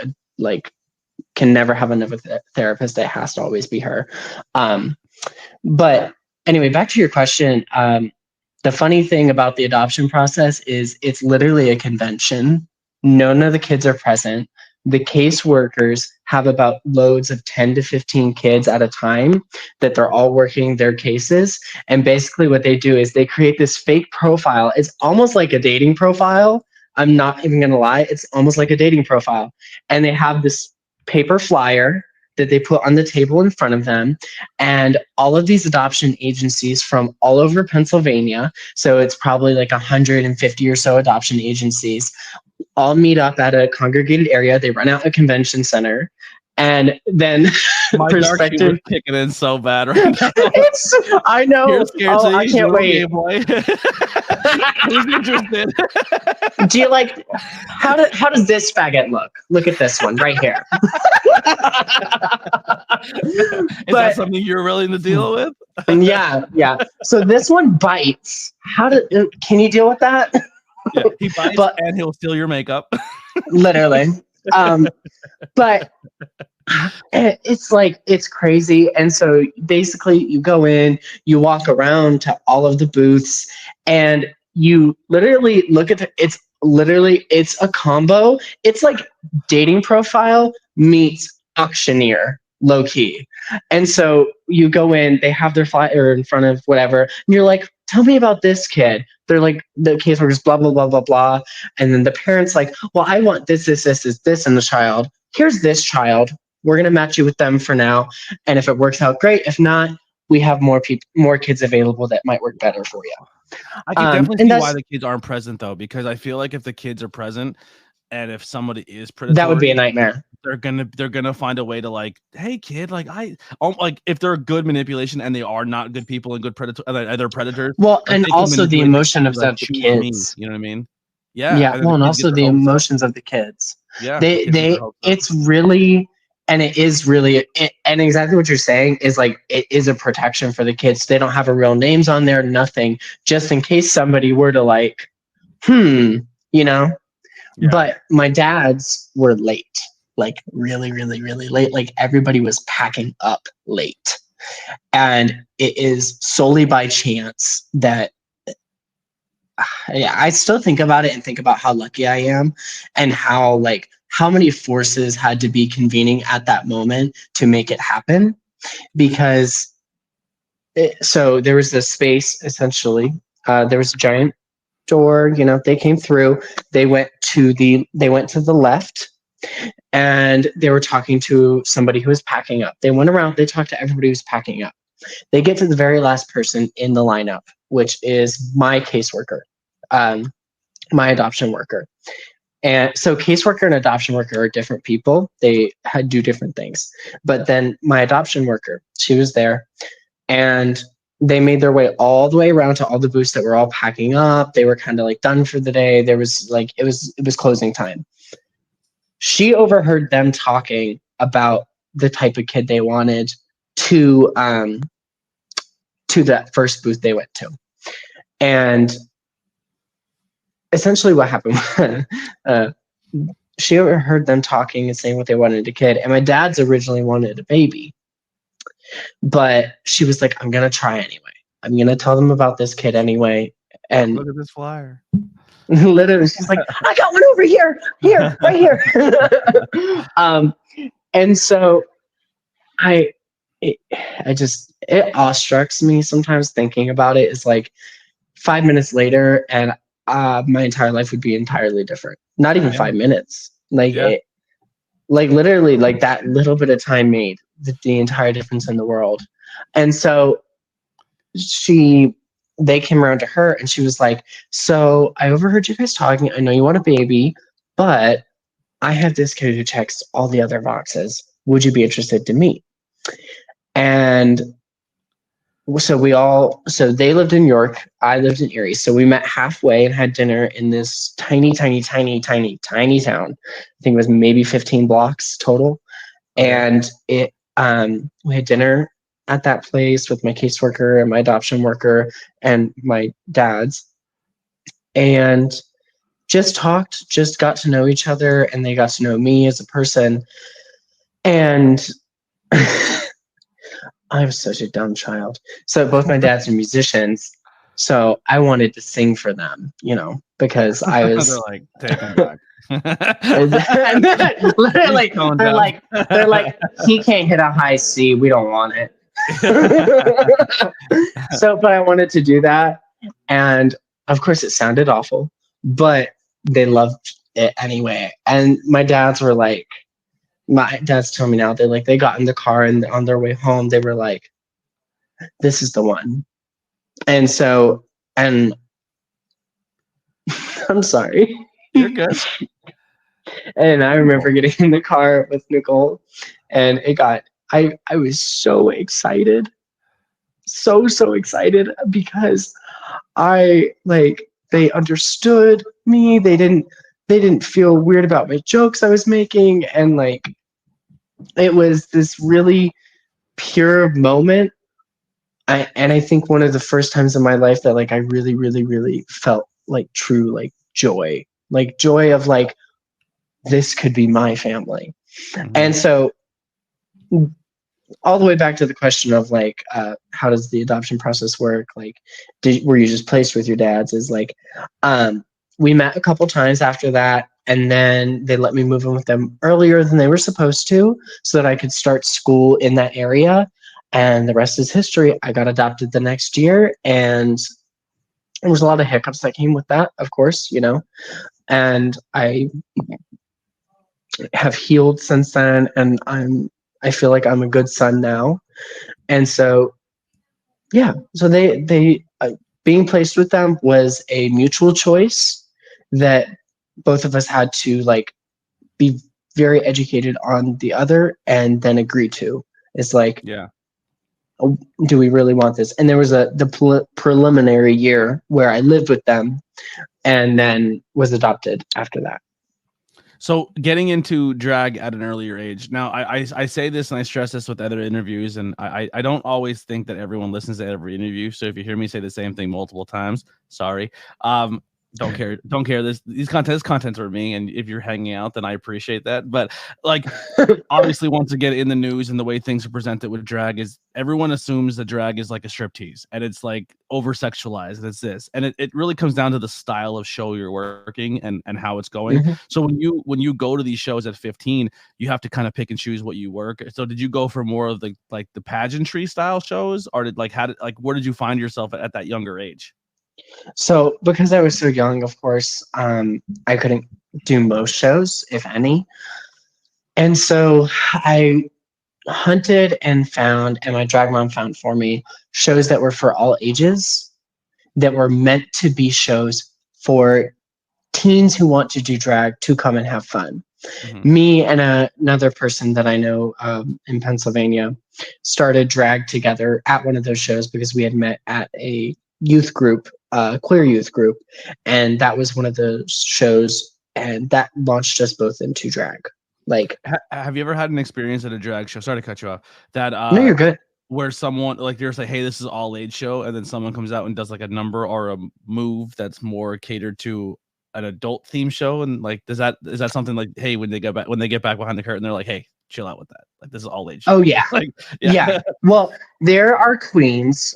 can never have another therapist. It has to always be her. But anyway, back to your question. The funny thing about the adoption process is it's literally a convention. None of the kids are present. The caseworkers have about loads of 10 to 15 kids at a time that they're all working their cases. And basically what they do is they create this fake profile. It's almost like a dating profile. I'm not even going to lie. It's almost like a dating profile. And they have this paper flyer that they put on the table in front of them. And all of these adoption agencies from all over Pennsylvania, so it's probably like 150 or so adoption agencies, all meet up at a congregated area. They rent out a convention center. And then my perspective dark kicking in so bad right now. I know. I can't wait. Who's interested? Do you like how does this faggot look? Look at this one right here. Is that something you're willing to deal with? Yeah. So this one bites. Can you deal with that? Yeah, he bites and he'll steal your makeup. Literally. But it's crazy. And so basically you go in, you walk around to all of the booths, and you literally look at it's a combo. It's like dating profile meets auctioneer, low key. And so you go in, they have their flyer in front of whatever, and you're like, tell me about this kid. They're like, the caseworkers, blah, blah, blah, blah, blah. And then the parents like, well, I want this, in the child. Here's this child. We're going to match you with them for now. And if it works out, great. If not, we have more kids available that might work better for you. I can definitely see why the kids aren't present, though, because I feel like if the kids are present and if somebody is predatory, that would be a nightmare. They're gonna find a way to like, hey kid, like if they're good manipulation and they are not good people and good they're predators. Well, and also the emotion of the kids. You know what I mean? Yeah. Well, and also the emotions of the kids. Yeah. It's really, and it is really, and exactly what you're saying is like, it is a protection for the kids. They don't have a real names on there, nothing, just in case somebody were to like, you know. Yeah. But my dad's were late. Like really, really, really late. Like everybody was packing up late. And it is solely by chance that I still think about it and think about how lucky I am and how many forces had to be convening at that moment to make it happen. Because so there was this space, essentially. There was a giant door, they came through. They went to the left. And they were talking to somebody who was packing up. They went around, they talked to everybody who's packing up. They get to the very last person in the lineup, which is my caseworker, my adoption worker. And so caseworker and adoption worker are different people. They do different things. But then my adoption worker, she was there, and they made their way all the way around to all the booths that were all packing up. They were kind of like done for the day. There was like, it was closing time. She overheard them talking about the type of kid they wanted to that first booth they went to. And essentially what happened, she overheard them talking and saying what they wanted a kid. And my dad's originally wanted a baby. But she was like, I'm going to try anyway. I'm going to tell them about this kid anyway. And look at this flyer. Literally, she's like, I got one over here, right here. And so it awestrucks me sometimes thinking about it. It's like 5 minutes later and my entire life would be entirely different. Not even 5 minutes. Literally, like that little bit of time made the entire difference in the world. And so they came around to her and she was like, so I overheard you guys talking. I know you want a baby, but I have this kid who checks all the other boxes. Would you be interested to meet? And so they lived in York, I lived in Erie. So we met halfway and had dinner in this tiny town. I think it was maybe 15 blocks total. Okay. And we had dinner at that place with my caseworker and my adoption worker and my dad's, and just got to know each other, and they got to know me as a person. And I was such a dumb child. So both my dads are musicians. So I wanted to sing for them, because I was They're like, take them back. Literally, they're like, he can't hit a high C. We don't want it. But I wanted to do that. And of course it sounded awful, but they loved it anyway. And my dads told me now, they got in the car, and on their way home, they were like, this is the one. And so, and I'm sorry. You're good. And I remember getting in the car with Nicole, and I was so excited. So excited, because they understood me. They didn't feel weird about my jokes I was making. And it was this really pure moment. I think one of the first times in my life that I really, really, really felt true, joy, of this could be my family. Mm-hmm. And so all the way back to the question of how does the adoption process work? Were you just placed with your dads? Is we met a couple times after that, and then they let me move in with them earlier than they were supposed to, so that I could start school in that area. And the rest is history. I got adopted the next year, and there was a lot of hiccups that came with that, of course, and I have healed since then, and I feel like I'm a good son now. And so, yeah, so they being placed with them was a mutual choice that both of us had to be very educated on the other, and then agree to. It's yeah. Do we really want this? And there was the preliminary year where I lived with them, and then was adopted after that. So getting into drag at an earlier age. Now, I say this and I stress this with other interviews, and I don't always think that everyone listens to every interview. So if you hear me say the same thing multiple times, sorry. Don't care. This content's for me, and if you're hanging out, then I appreciate that. But obviously, once again, in the news and the way things are presented with drag, is everyone assumes that drag is like a striptease, and it's over sexualized, and it's this, and it really comes down to the style of show you're working and how it's going. Mm-hmm. So when you go to these shows at 15, you have to kind of pick and choose what you work. So did you go for more of the pageantry style shows, or where did you find yourself at that younger age? So because I was so young, of course, I couldn't do most shows, if any. And so I hunted and found, and my drag mom found for me, shows that were for all ages, that were meant to be shows for teens who want to do drag to come and have fun. Mm-hmm. Me and another person that I know in Pennsylvania started drag together at one of those shows because we had met at a youth group, queer youth group, and that was one of the shows, and that launched us both into drag. Have you ever had an experience at a drag show? Sorry to cut you off. That no, you're good. Where someone you're like, hey, this is all age show, and then someone comes out and does a number or a move that's more catered to an adult theme show, and is that something hey, when they get back behind the curtain, they're like, hey, chill out with that. This is all age show. Oh yeah, yeah. Well, there are queens.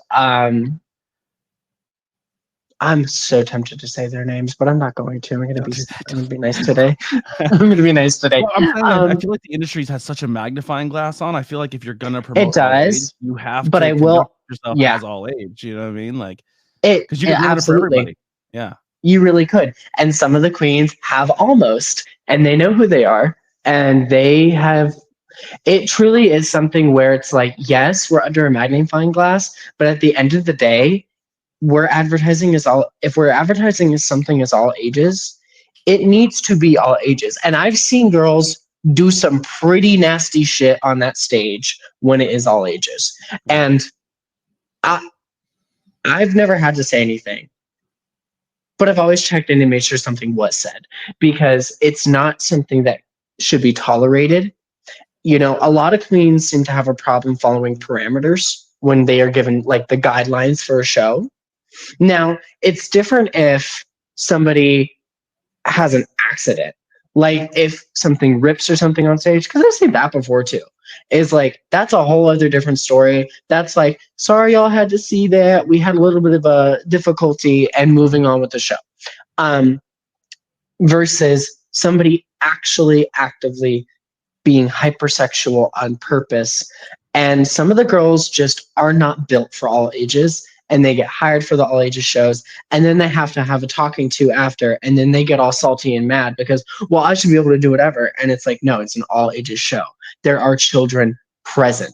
I'm so tempted to say their names, but I'm not going to. I'm going to be nice today. I'm going to be nice today. Well, I'm saying I feel like the industry has such a magnifying glass on. I feel like if you're going to promote it does, age, you have but to I will yourself as all age. You know what I mean? Because you can do it for everybody. Yeah, you really could. And some of the queens have almost, and they know who they are, and they have. It truly is something where it's yes, we're under a magnifying glass, but at the end of the day, if we're advertising as something as all ages, it needs to be all ages. And I've seen girls do some pretty nasty shit on that stage when it is all ages. And I've never had to say anything, but I've always checked in and made sure something was said, because it's not something that should be tolerated. You know, a lot of queens seem to have a problem following parameters when they are given like the guidelines for a show. Now, it's different if somebody has an accident, like if something rips or something on stage, because I've seen that before too. Is like, that's a whole other different story. That's like, sorry y'all had to see that. We had a little bit of a difficulty and moving on with the show. Versus somebody actually actively being hypersexual on purpose. And some of the girls just are not built for all ages, and they get hired for the all ages shows, and then they have to have a talking to after, and then they get all salty and mad because, well, I should be able to do whatever. And it's like, no, it's an all ages show. There are children present.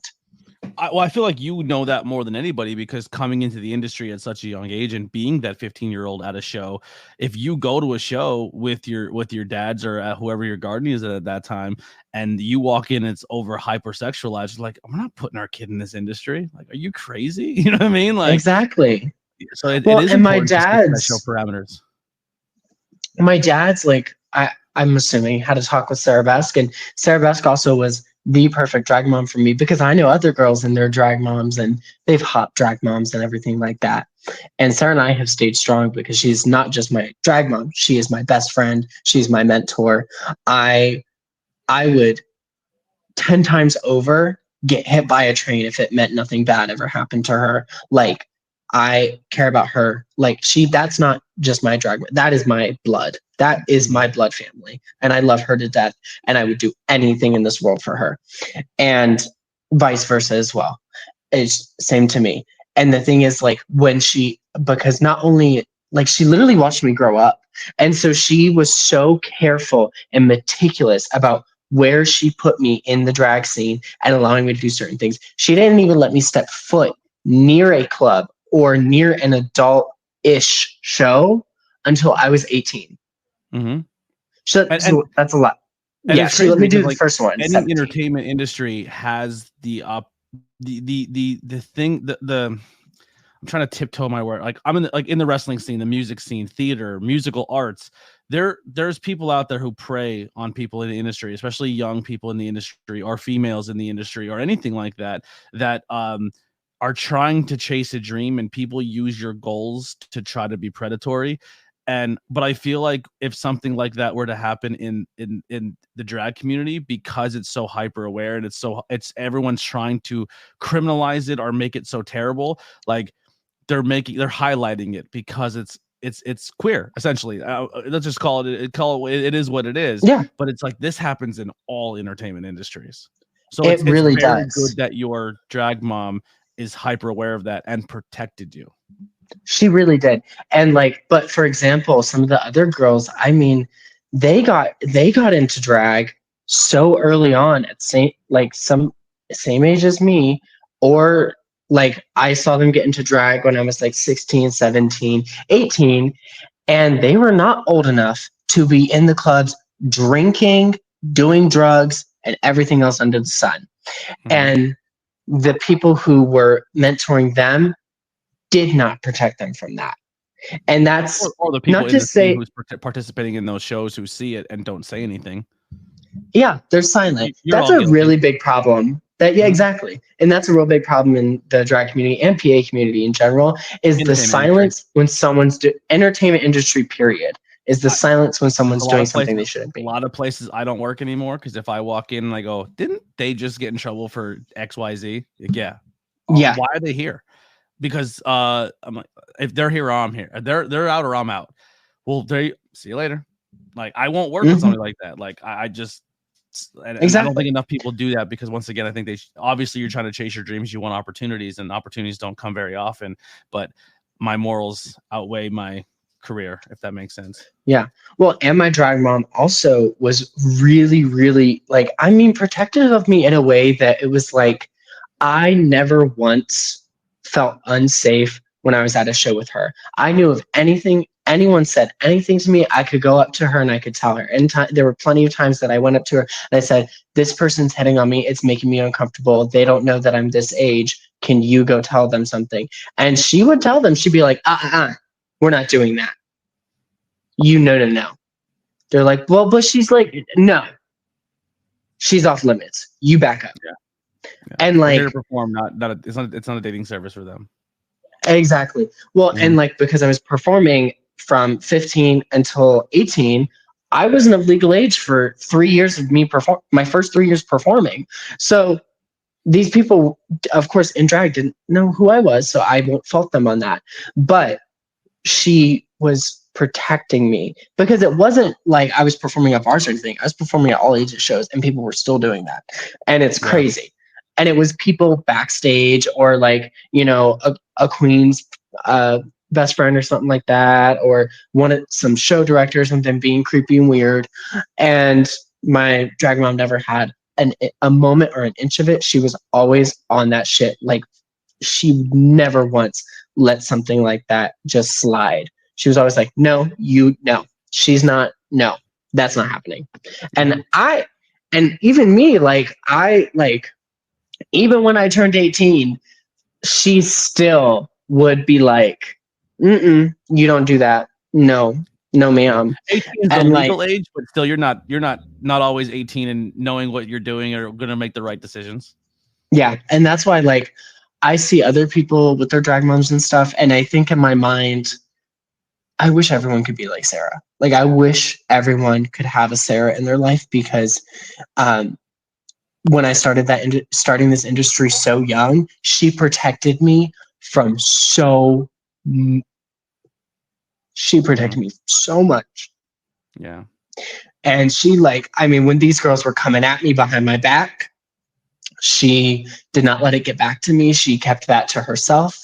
I feel like you know that more than anybody, because coming into the industry at such a young age and being that 15-year-old at a show, if you go to a show with your dads or whoever your guardian is at that time, and you walk in and it's over hypersexualized, like, we're not putting our kid in this industry. Like, are you crazy? You know what I mean? Like, exactly. So it is and important to show parameters. My dad's like, I'm assuming, had a talk with Sarah Besk, and Sarah Besk also was the perfect drag mom for me, because I know other girls and their drag moms, and they've hot drag moms and everything like that. And Sarah and I have stayed strong because she's not just my drag mom. She is my best friend. She's my mentor. I would 10 times over get hit by a train if it meant nothing bad ever happened to her. Like, I care about her. Like, that's not just my drag. That is my blood. That is my blood family. And I love her to death. And I would do anything in this world for her. And vice versa as well. It's same to me. And the thing is, like, because not only, like, she literally watched me grow up. And so she was so careful and meticulous about where she put me in the drag scene and allowing me to do certain things. She didn't even let me step foot near a club or near an adult-ish show until I was 18. Mm-hmm. So that's a lot. Yeah, she let me do the first one. Any entertainment industry has the thing. I'm trying to tiptoe my word. Like, I'm in the wrestling scene, the music scene, theater, musical arts. There's people out there who prey on people in the industry, especially young people in the industry or females in the industry or anything like that, that are trying to chase a dream, and people use your goals to try to be predatory. But I feel like if something like that were to happen in the drag community, because it's so hyper aware and it's everyone's trying to criminalize it or make it so terrible, like they're highlighting it because it's queer, essentially. Let's just call it is what it is. Yeah. But it's like, this happens in all entertainment industries. So it's really very good that your drag mom is hyper aware of that and protected you. She really did. And like, but for example, some of the other girls, I mean, they got into drag so early on at same age as me, or like I saw them get into drag when I was like 16, 17, 18, and they were not old enough to be in the clubs drinking, doing drugs, and everything else under the sun. Mm-hmm. And the people who were mentoring them did not protect them from that. And that's or the people not to say who's participating in those shows who see it and don't say anything. Yeah, they're silent. That's a really big problem. Exactly. And that's a real big problem in the drag community and PA community in general, is the silence when someone's entertainment industry, period, is the silence when someone's doing something they shouldn't be. A lot of places I don't work anymore, because if I walk in and I go, didn't they just get in trouble for XYZ? Yeah. Yeah. Why are they here? Because I'm like, if they're here, I'm here. They're out or I'm out. Well, they see you later. Like, I won't work with somebody like that. Like, I just and I don't think enough people do that, because once again, I think obviously you're trying to chase your dreams. You want opportunities, and opportunities don't come very often. But my morals outweigh my career, if that makes sense. Yeah. Well, and my drag mom also was really, really, like, I mean, protective of me in a way that it was like, I never once felt unsafe when I was at a show with her. I knew if anything anyone said anything to me, I could go up to her and I could tell her. And there were plenty of times that I went up to her and I said, this person's hitting on me. It's making me uncomfortable. They don't know that I'm this age. Can you go tell them something? And she would tell them. She'd be like, we're not doing that. No. They're like, well, but she's like, no. She's off limits. You back up. Yeah. And like, they're here to perform, it's not a dating service for them. Exactly. Well, and like, because I was performing from 15 until 18, I wasn't of legal age for 3 years of me my first 3 years performing. So these people, of course, in drag didn't know who I was, so I won't fault them on that. But she was protecting me because it wasn't like I was performing at bars or anything. I was performing at all ages shows and people were still doing that. And it's crazy. And it was people backstage or like, you know, a queen's best friend or something like that, or some show director or something being creepy and weird. And my drag mom never had a moment or an inch of it. She was always on that shit. Like she never once let something like that just slide. She was always like, no, she's not, no, that's not happening. And even me, even when I turned 18, she still would be like, you don't do that. No, ma'am. 18 is the legal age, but still you're not always 18 and knowing what you're doing or going to make the right decisions. Yeah. And that's why like I see other people with their drag moms and stuff. And I think in my mind, I wish everyone could be like Sarah. Like I wish everyone could have a Sarah in their life because when I started starting this industry so young, she protected me from she protected me so much. Yeah. And she when these girls were coming at me behind my back, she did not let it get back to me. She kept that to herself.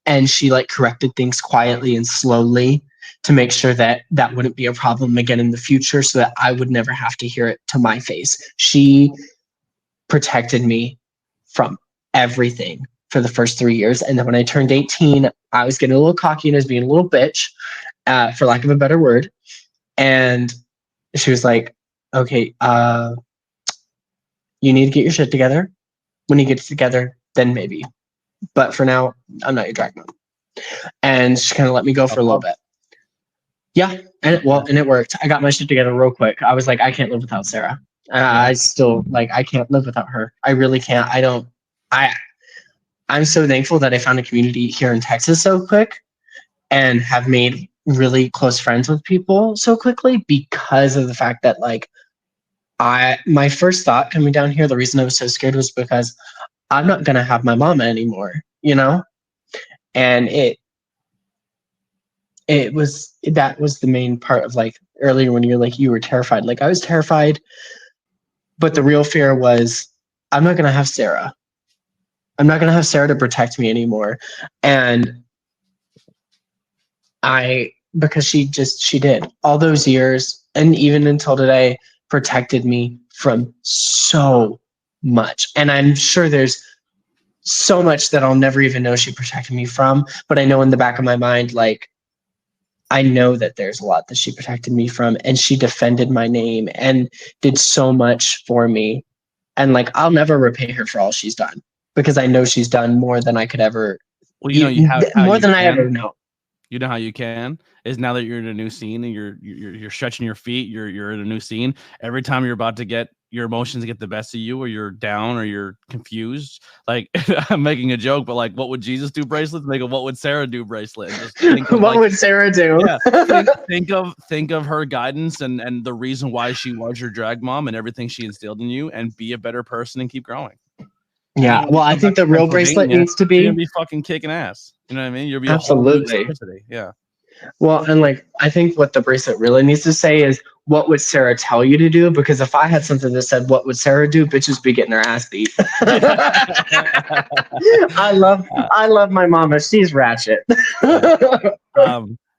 And she corrected things quietly and slowly to make sure that that wouldn't be a problem again in the future so that I would never have to hear it to my face. She protected me from everything for the first 3 years. And then when I turned 18, I was getting a little cocky and I was being a little bitch, for lack of a better word. And she was like, okay, you need to get your shit together. When you get it together, then maybe. But for now, I'm not your drag mom. And she kind of let me go for a little bit. Yeah. And it worked. I got my shit together real quick. I was like, I can't live without Sarah. I still I can't live without her. I really can't. I'm so thankful that I found a community here in Texas so quick and have made really close friends with people so quickly because of the fact that my first thought coming down here, the reason I was so scared was because I'm not going to have my mama anymore, you know? And that was the main part of earlier when you're you were terrified. I was terrified, but the real fear was I'm not going to have Sarah. I'm not going to have Sarah to protect me anymore. And because she did all those years and even until today protected me from so much. And I'm sure there's so much that I'll never even know she protected me from, but I know in the back of my mind, I know that there's a lot that she protected me from, and she defended my name and did so much for me. And I'll never repay her for all she's done because I know she's done more than I could ever. Well, I ever know. You know how you can is now that you're in a new scene and you're stretching your feet, you're in a new scene. Every time you're about to get your emotions get the best of you, or you're down, or you're confused. I'm making a joke, but what would Jesus do bracelets? Make a what would Sarah do bracelet? Just think of, what would Sarah do? Yeah, think of her guidance and the reason why she was your drag mom and everything she instilled in you, and be a better person and keep growing. Yeah, well, I think the real bracelet needs to be. You're gonna be fucking kicking ass. You know what I mean? You'll be absolutely. Yeah. Well, and I think what the bracelet really needs to say is, what would Sarah tell you to do? Because if I had something that said, what would Sarah do? Bitches be getting their ass beat. I love my mama. She's ratchet.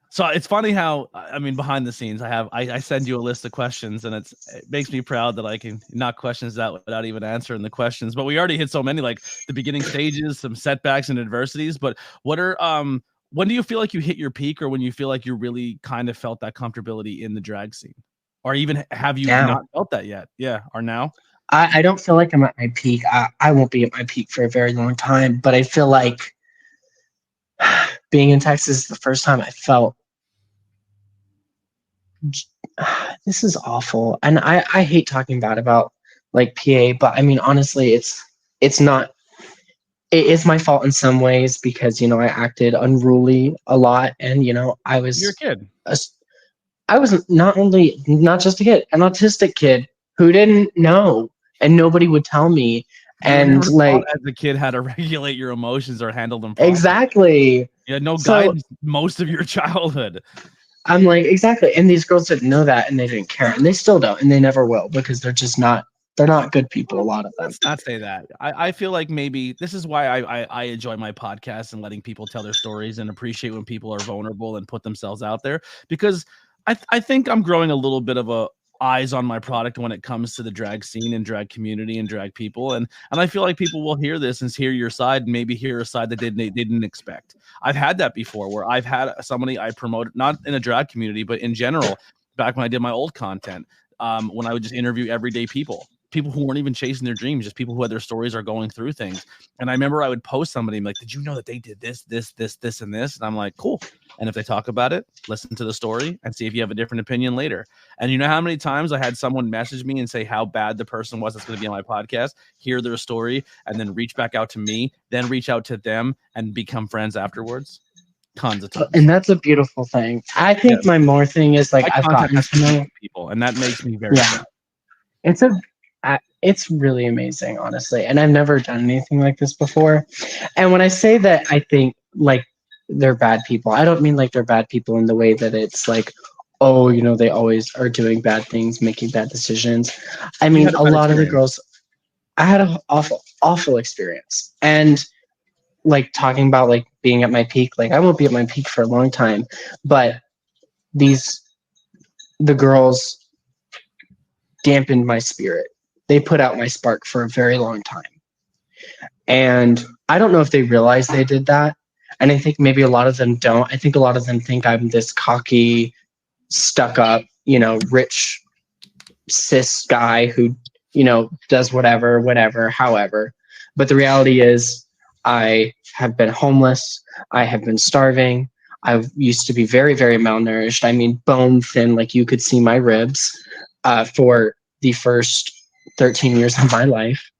So it's funny how, behind the scenes, I send you a list of questions, and it makes me proud that I can knock questions out without even answering the questions. But we already hit so many, the beginning stages, some setbacks and adversities. But what are When do you feel like you hit your peak, or when you feel like you really kind of felt that comfortability in the drag scene? Or even have you not felt that yet? Yeah, or now? I don't feel like I'm at my peak. I won't be at my peak for a very long time, but I feel like being in Texas is the first time I felt this is awful. And I hate talking bad about like PA, but I mean, honestly, it's not, it is my fault in some ways because, you know, I acted unruly a lot. And, you know, You're a kid. I was not just a kid, an autistic kid who didn't know and nobody would tell me. And like as a kid, how to regulate your emotions or handle them properly. Exactly. You had no guidance most of your childhood. I'm like, exactly. And these girls didn't know that and they didn't care. And they still don't. And they never will because they're just not, they're not good people, a lot of them. Let's not say that. I feel like maybe this is why I enjoy my podcast and letting people tell their stories and appreciate when people are vulnerable and put themselves out there, because I think I'm growing a little bit of a eyes on my product when it comes to the drag scene and drag community and drag people, and I feel like people will hear this and hear your side and maybe hear a side that they didn't expect. I've had that before where I've had somebody I promoted, not in a drag community but in general, back when I did my old content, when I would just interview everyday people who weren't even chasing their dreams, just people who had their stories or going through things. And I remember I would post somebody like, did you know that they did this, and this? And I'm like, cool. And if they talk about it, listen to the story and see if you have a different opinion later. And you know how many times I had someone message me and say how bad the person was that's going to be on my podcast, hear their story, and then reach back out to me, then reach out to them and become friends afterwards? Tons of times. And that's a beautiful thing. I think my more thing is like I've gotten to know people, and that makes me very proud. It's really amazing, honestly. And I've never done anything like this before. And when I say that I think like they're bad people, I don't mean like they're bad people in the way that it's like, oh, you know, they always are doing bad things, making bad decisions. I mean, a lot of the girls, I had an awful experience. And like talking about like being at my peak, like I won't be at my peak for a long time, but the girls dampened my spirit. They put out my spark for a very long time. And I don't know if they realize they did that. And I think maybe a lot of them don't. I think a lot of them think I'm this cocky, stuck up, you know, rich cis guy who, you know, does whatever, however. But the reality is I have been homeless. I have been starving. I used to be very, very malnourished. I mean, bone thin, like you could see my ribs for the first 13 years of my life,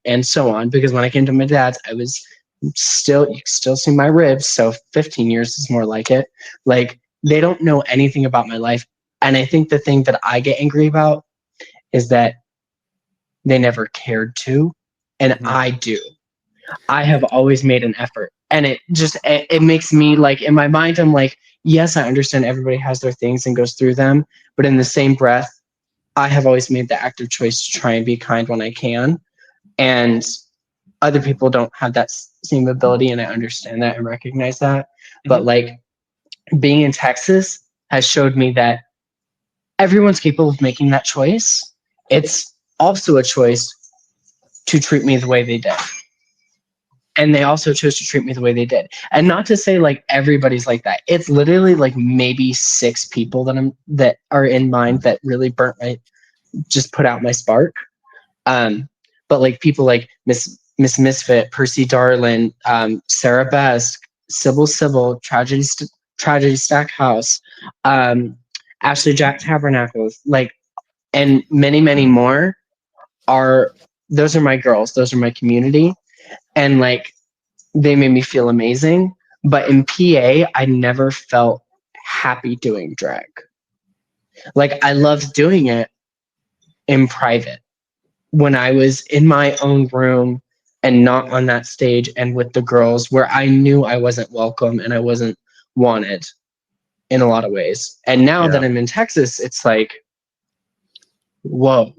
and so on. Because when I came to my dad's, I was you still see my ribs. So 15 years is more like it. Like they don't know anything about my life. And I think the thing that I get angry about is that they never cared to, and I do. I have always made an effort, and it makes me like, in my mind, I'm like, yes, I understand everybody has their things and goes through them, but in the same breath, I have always made the active choice to try and be kind when I can. And other people don't have that same ability, and I understand that and recognize that. But like being in Texas has showed me that everyone's capable of making that choice. It's also a choice to treat me the way they did. And they also chose to treat me the way they did. And not to say like everybody's like that. It's literally like maybe 6 people that are in mind that really just put out my spark. But like people like Miss Misfit, Percy Darlin, Sarah Besk, Sybil, Tragedy Stackhouse, Ashley Jack Tabernacles, like, and many, many more those are my girls. Those are my community. And like, they made me feel amazing. But in PA, I never felt happy doing drag. Like, I loved doing it in private when I was in my own room and not on that stage and with the girls, where I knew I wasn't welcome and I wasn't wanted in a lot of ways. And now that I'm in Texas, it's like, whoa.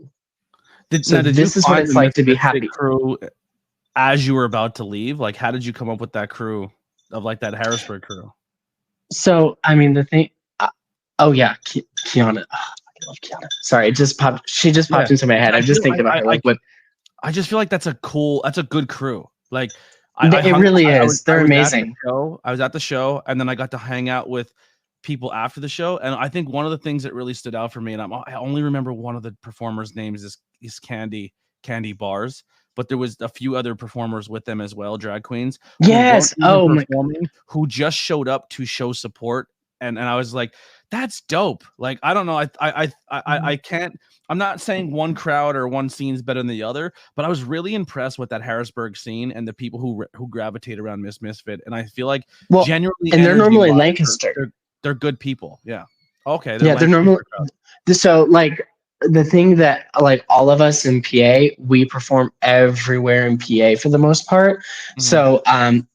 This is what it's like to be happy. Crew as you were about to leave? Like, how did you come up with that crew of like that Harrisburg crew? So, I mean, the thing, oh yeah, Kiana. Oh, I love Kiana. Sorry, she just popped into my head. I'm just thinking about her. I just feel like that's a good crew. Like, It really is. They're amazing. I was at the show, and then I got to hang out with people after the show. And I think one of the things that really stood out for me, and I only remember one of the performers' names is Candy Bars, but there was a few other performers with them as well, drag queens. Yes. Who just showed up to show support. And I was like, that's dope. Like, I don't know. I can't, I'm not saying one crowd or one scene is better than the other, but I was really impressed with that Harrisburg scene and the people who gravitate around Miss Misfit. And I feel like genuinely, and they're normally Lancaster. They're good people. Yeah. Okay. They're normally. So like the thing that like all of us in PA, we perform everywhere in PA for the most part. Mm-hmm. So,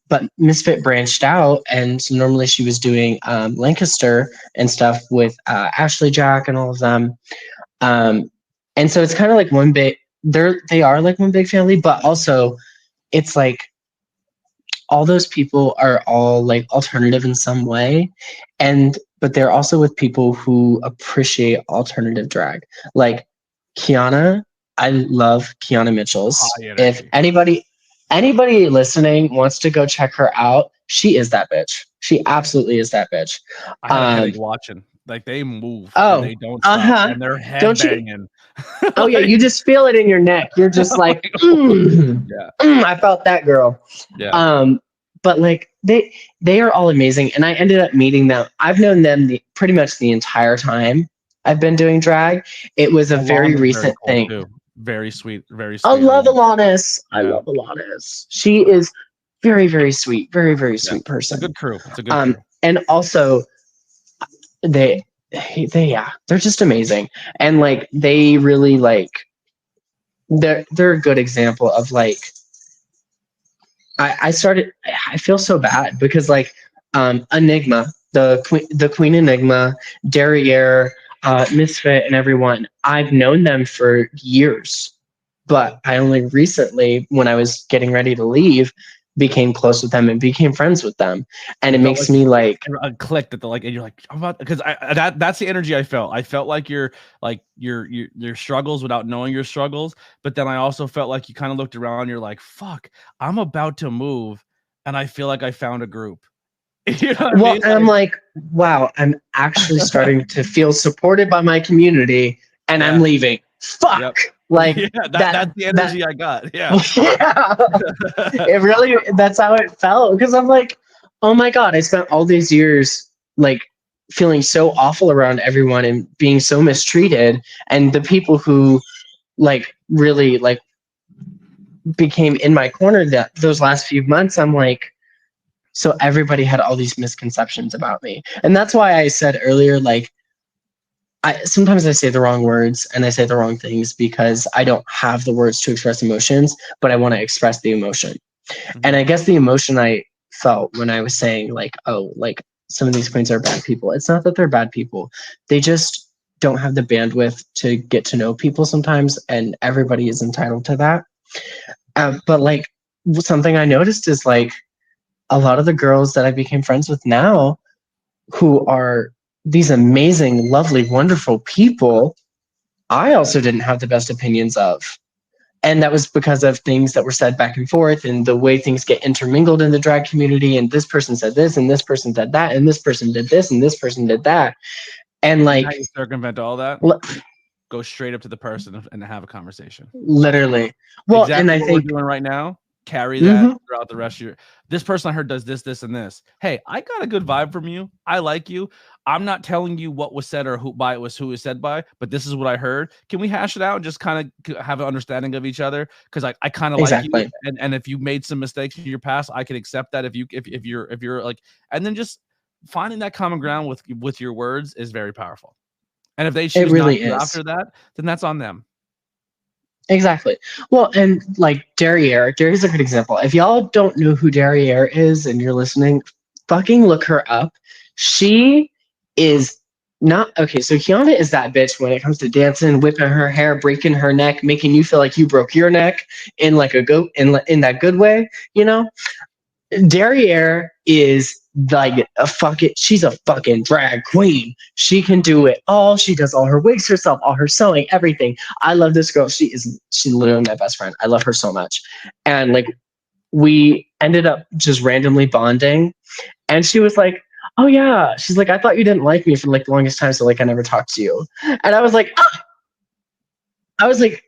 but Misfit branched out, and so normally she was doing Lancaster and stuff with Ashley Jack and all of them. And so it's kind of like one big. They are like one big family, but also it's like all those people are all like alternative in some way, but they're also with people who appreciate alternative drag. Like Kiana, I love Kiana Mitchell's. If anybody listening wants to go check her out, she is that bitch. She absolutely is that bitch. I had a headache watching. Like they move. And they don't stop, and they're headbanging. Oh yeah, you just feel it in your neck. You're just like, I felt that, girl. Yeah. But like they are all amazing, and I ended up meeting them. I've known them pretty much the entire time I've been doing drag. It was a very recent thing. Too. Very sweet, very sweet. I love Alanis. I love Alanis. She is very, very sweet, very, very sweet person. It's a good crew. It's a good crew. And also they're just amazing. And like they really like they're a good example of like I feel so bad because like Enigma, the Queen Enigma, Derriere, Misfit, and everyone, I've known them for years, but I only recently, when I was getting ready to leave, became close with them and became friends with them. And it makes me like a click that and you're like, because that's the energy I felt. I felt like your struggles without knowing your struggles. But then I also felt like you kind of looked around, you're like, fuck, I'm about to move. And I feel like I found a group. You know what I mean? And I'm like, wow, I'm actually starting to feel supported by my community, and I'm leaving. Fuck. Yep. Like that's the energy I got. Yeah. It really, that's how it felt. Because I'm like, oh my God, I spent all these years like feeling so awful around everyone and being so mistreated. And the people who like really like became in my corner those last few months, I'm like, so everybody had all these misconceptions about me. And that's why I said earlier, like, sometimes I say the wrong words and I say the wrong things because I don't have the words to express emotions, but I want to express the emotion. Mm-hmm. And I guess the emotion I felt when I was saying like, oh, like some of these queens are bad people. It's not that they're bad people. They just don't have the bandwidth to get to know people sometimes, and everybody is entitled to that. But like something I noticed is like a lot of the girls that I became friends with now who are these amazing, lovely, wonderful people, I also didn't have the best opinions of. And that was because of things that were said back and forth and the way things get intermingled in the drag community. And this person said this, and this person said that, and this person did this, and this person did that. And like, how you circumvent all that? Go straight up to the person and have a conversation. Literally. Well, exactly and I what think we're doing right now, carry that throughout the rest of your. This person I heard does this, this, and this. Hey, I got a good vibe from you. I like you. I'm not telling you what was said or who was said by, but this is what I heard. Can we hash it out and just kind of have an understanding of each other? Because I kind of like you, and if you made some mistakes in your past, I can accept that. If you're like, and then just finding that common ground with your words is very powerful. And if they choose not to after that, then that's on them. Exactly. Well, and like Derriere's a good example. If y'all don't know who Derriere is and you're listening, fucking look her up. She is not okay. So Kiana is that bitch when it comes to dancing, whipping her hair, breaking her neck, making you feel like you broke your neck in like in that good way, you know? Derriere is like she's a fucking drag queen. She can do it all. She does all her wigs herself, all her sewing, everything. I love this girl. She's literally my best friend. I love her so much. And like ended up just randomly bonding. And she was like, oh yeah. She's like, I thought you didn't like me for like the longest time, so like I never talked to you. And I was like, ah! I was like,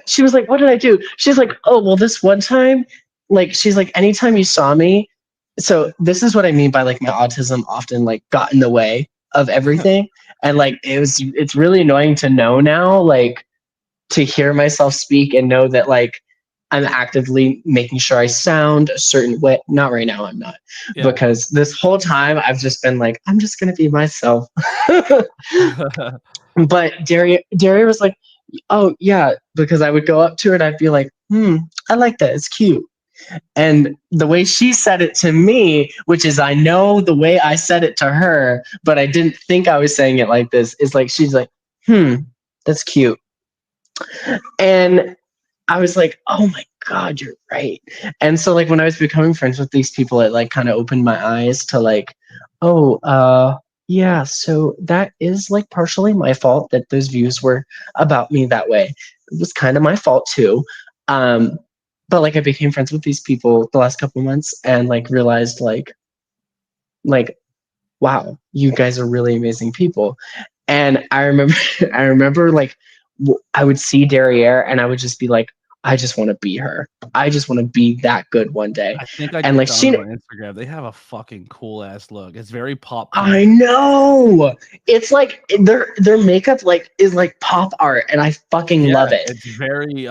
she was like, what did I do? She's like, oh, well, this one time, like, she's like, anytime you saw me. So this is what I mean by like my autism often like got in the way of everything. And like, it's really annoying to know now, like to hear myself speak and know that like I'm actively making sure I sound a certain way. Not right now, I'm not. Yeah. Because this whole time I've just been like, I'm just going to be myself. But Daria was like, oh yeah, because I would go up to her and I'd be like, I like that. It's cute. And the way she said it to me, which is I know the way I said it to her, but I didn't think I was saying it like this, is like, she's like, that's cute. And I was like, oh my God, you're right. And so like when I was becoming friends with these people, it like kind of opened my eyes to like, yeah, so that is like partially my fault that those views were about me that way. It was kind of my fault too. But like I became friends with these people the last couple of months and like realized like, wow, you guys are really amazing people. And I remember like I would see Derriere and I would just be like, I just want to be her. I just want to be that good one day. I think I and like she on Instagram, they have a fucking cool ass look. It's very pop. I know. It's like their makeup like is like pop art, and I fucking love it. It's very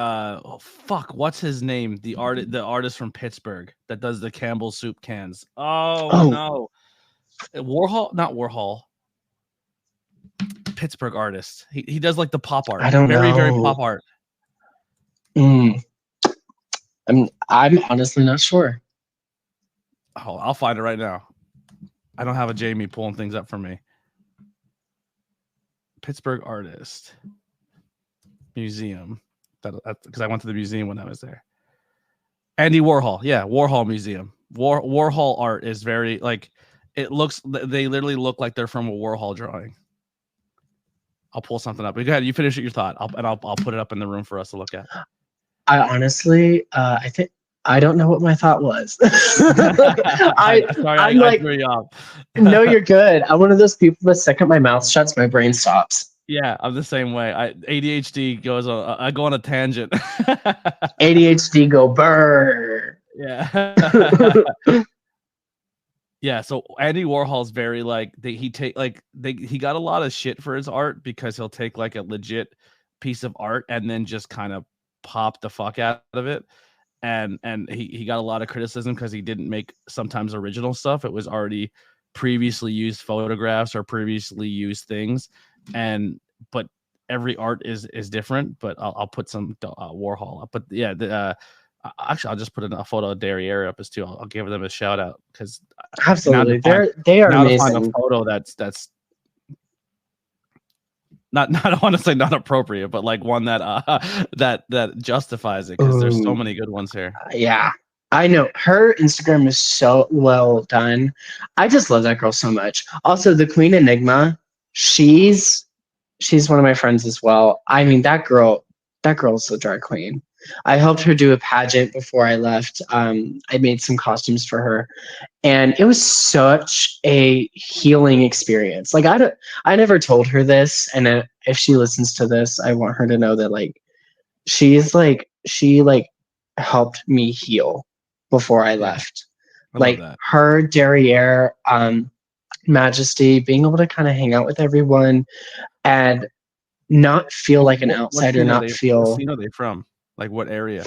what's his name? The artist from Pittsburgh that does the Campbell soup cans. Oh. No. Warhol, not Warhol. Pittsburgh artist. He does like the pop art. I don't know. Very pop art. I'm honestly not sure. Oh, I'll find it right now. I don't have a Jamie pulling things up for me. Pittsburgh artist museum. Because I went to the museum when I was there. Andy Warhol. Yeah, Warhol Museum. Warhol art is very like it looks. They literally look like they're from a Warhol drawing. I'll pull something up. Go ahead. You finish your thought. I'll put it up in the room for us to look at. I honestly, I think I don't know what my thought was. I'm like, no, you're good. I'm one of those people. The second my mouth shuts, my brain stops. Yeah, I'm the same way. ADHD goes on. I go on a tangent. ADHD go burr. Yeah. Yeah. So Andy Warhol's very like he got a lot of shit for his art because he'll take like a legit piece of art and then just kind of pop the fuck out of it. And he got a lot of criticism because he didn't make sometimes original stuff. It was already previously used photographs or previously used things. But every art is different. But I'll put some Warhol up. But yeah, actually I'll just put a photo of Derriere up as too. I'll give them a shout out because absolutely they are amazing. To find a photo that's not I want to say not appropriate, but like one that that justifies it because there's so many good ones here. Yeah, I know her Instagram is so well done. I just love that girl so much. Also, the Queen Enigma, she's one of my friends as well. I mean, that girl's a drag queen. I helped her do a pageant before I left. I made some costumes for her, and it was such a healing experience. Like I never told her this, and if she listens to this, I want her to know that like she helped me heal before I left. Like her Derriere, Majesty, being able to kind of hang out with everyone and not feel like an outsider, not feel. What scene are they from? Like what area?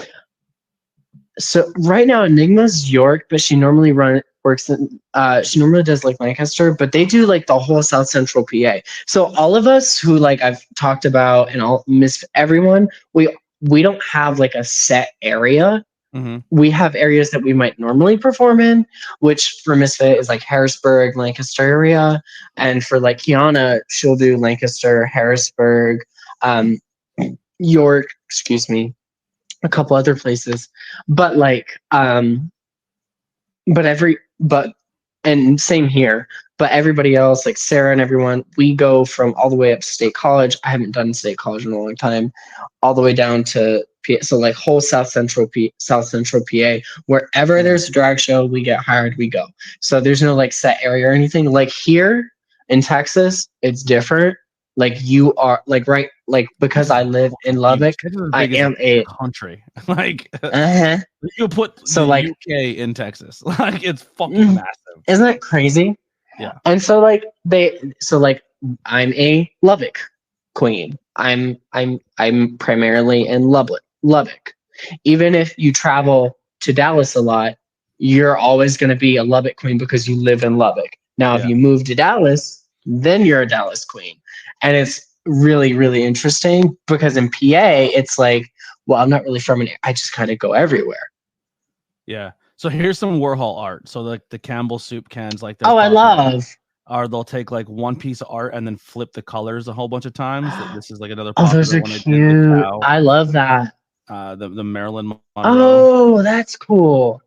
So right now Enigma's York, but she normally she normally does like Lancaster, but they do like the whole South Central PA. So all of us who like I've talked about and I'll miss everyone, we don't have like a set area. Mm-hmm. We have areas that we might normally perform in, which for Misfit is like Harrisburg, Lancaster area. And for like Kiana, she'll do Lancaster, Harrisburg, York, a couple other places, but like, and same here, but everybody else, like Sarah and everyone, we go from all the way up to State College. I haven't done State College in a long time, all the way down to PA, so like whole South Central PA. Wherever there's a drag show, we get hired, we go. So there's no like set area or anything. Like here in Texas, it's different. Like you are like because I live in Lubbock, I am a country. Like uh-huh. You put so the like UK in Texas. Like it's fucking massive. Isn't that crazy? Yeah. And so like I'm a Lubbock queen. I'm primarily in Lubbock. Even if you travel to Dallas a lot, you're always going to be a Lubbock queen because you live in Lubbock. Now, if you move to Dallas, then you're a Dallas queen. And it's really, really interesting because in PA, it's like, well, I'm not really from I just kind of go everywhere. Yeah. So here's some Warhol art. So like the Campbell soup cans, like I love. Or they'll take like one piece of art and then flip the colors a whole bunch of times. This is like another. Oh, those are cute. I love that. The Marilyn Monroe. Oh, that's cool.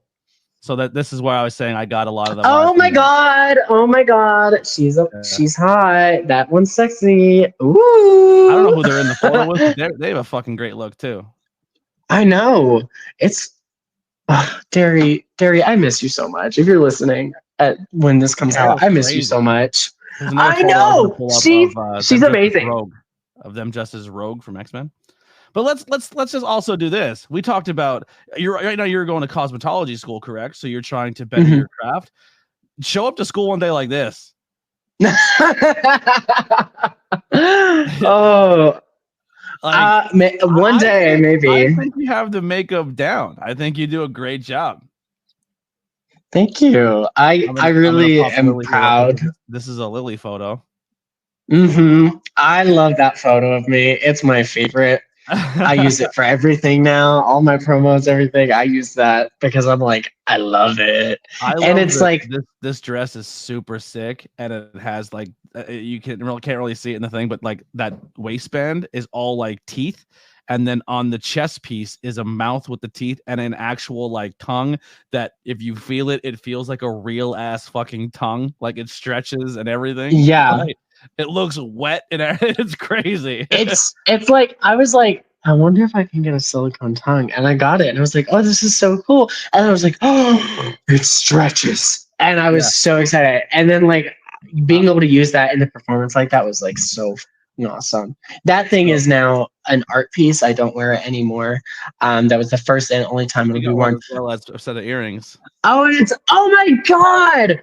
So this is where I was saying I got a lot of the. Oh my god! She's hot. That one's sexy. Ooh. I don't know who they're in the photo with. They have a fucking great look too. I know. It's Derry. I miss you so much. If you're listening when this comes out, I miss you so much. I know. She's amazing. Rogue, of them just as Rogue from X-Men. But let's just also do this. We talked about right now you're going to cosmetology school, correct? So you're trying to better your craft. Show up to school one day like this. Oh, one day maybe. I think you have the makeup down. I think you do a great job. Thank you. I really am proud. This is a Lily photo. I love that photo of me. It's my favorite. I use it for everything now. All my promos, everything. I use that because I'm like, I love it. And it's like this dress is super sick, and it has like you can't really see it in the thing, but like that waistband is all like teeth, and then on the chest piece is a mouth with the teeth and an actual like tongue that if you feel it, it feels like a real ass fucking tongue, like it stretches and everything. Yeah. Right? It looks wet and it's crazy. It's like I was like, I wonder if I can get a silicone tongue, and I got it, and I was like, oh, this is so cool. And I was like, oh, it stretches, and I was so excited. And then like being able to use that in the performance like that was like so awesome. That thing is now an art piece. I don't wear it anymore. That was the first and only time it'll be worn. Well, that's a set of earrings. Oh, and oh my god.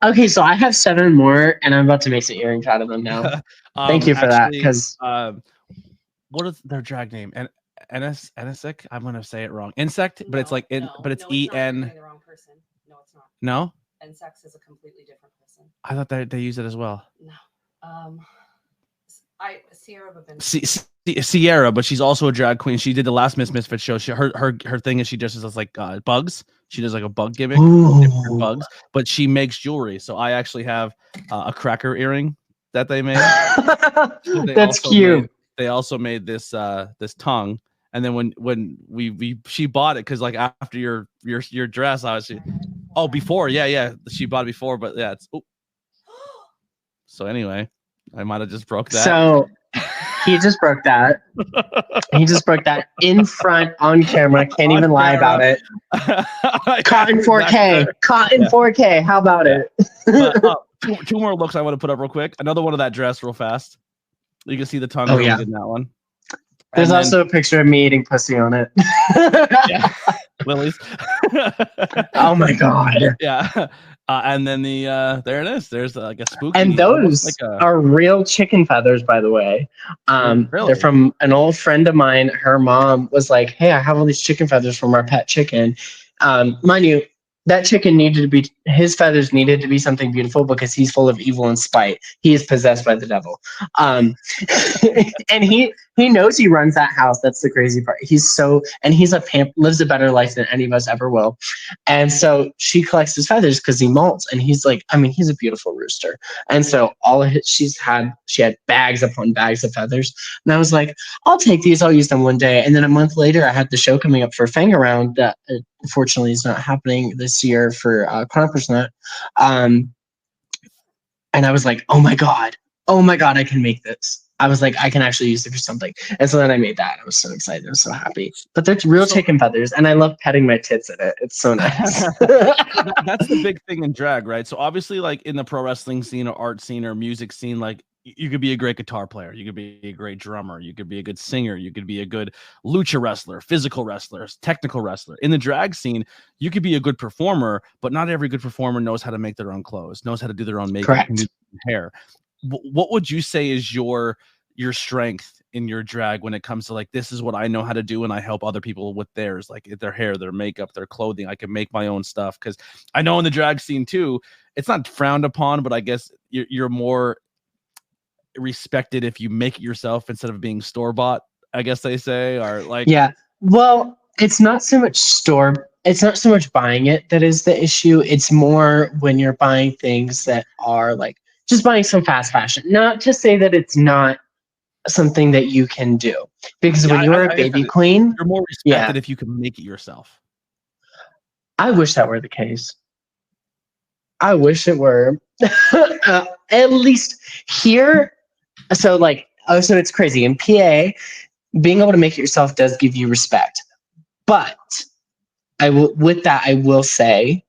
Okay, so I have 7 more, and I'm about to make some earrings out of them now. Thank you for that. Because what is their drag name? And Enisec? I'm gonna say it wrong. Insect, but it's like but it's EN. The wrong person. No, it's not. No. Insects is a completely different person. I thought they use it as well. No. Sierra, but she's also a drag queen. She did the last Miss Misfit show. Her thing is she dresses as like bugs. She does like a bug gimmick, different bugs, but she makes jewelry. So I actually have a cracker earring that they made. That's cute. They also made this tongue, and then when she bought it because like after your dress, I was before she bought it before, but yeah it's so anyway. I might have just broke that. So he just broke that. He just broke that in front on camera. Can't even lie about it. Caught in 4K. Caught in 4K. How about it? Two more looks I want to put up real quick. Another one of that dress real fast. You can see the tongue in that one. There's also a picture of me eating pussy on it. Lily's. Oh my god. Yeah. And then there it is. There's like a spooky. And those are real chicken feathers, by the way. Really? They're from an old friend of mine. Her mom was like, "Hey, I have all these chicken feathers from our pet chicken." Mind you, that chicken his feathers needed to be something beautiful because he's full of evil and spite. He is possessed by the devil. And he knows he runs that house. That's the crazy part. He's lives a better life than any of us ever will. And so she collects his feathers because he molts, and he's like, he's a beautiful rooster. And so she had bags upon bags of feathers. And I was like, I'll take these, I'll use them one day. And then a month later, I had the show coming up for Fang Around that unfortunately is not happening this year for Chronicler's Nut. And I was like, oh my God, I can make this. I was like, I can actually use it for something. And so then I made that. I was so excited. I was so happy. But they're real chicken feathers, and I love petting my tits in it. It's so nice. That's the big thing in drag, right? So obviously, like in the pro wrestling scene or art scene or music scene, like you could be a great guitar player, you could be a great drummer, you could be a good singer, you could be a good lucha wrestler, physical wrestler, technical wrestler. In the drag scene, you could be a good performer, but not every good performer knows how to make their own clothes, knows how to do their own makeup, and do their hair. What would you say is your strength in your drag when it comes to like, this is what I know how to do and I help other people with theirs, like their hair, their makeup, their clothing? I can make my own stuff, because I know in the drag scene too, it's not frowned upon, but I guess you're more respected if you make it yourself instead of being store-bought, I guess they say, or like. Yeah, well, it's not so much buying it that is the issue. It's more when you're buying things that are like just buying some fast fashion. Not to say that it's not something that you can do, because when you're a baby queen, you're more respected if you can make it yourself. I wish that were the case. I wish it were. At least here. So like, so it's crazy. In PA, being able to make it yourself does give you respect. But I will say,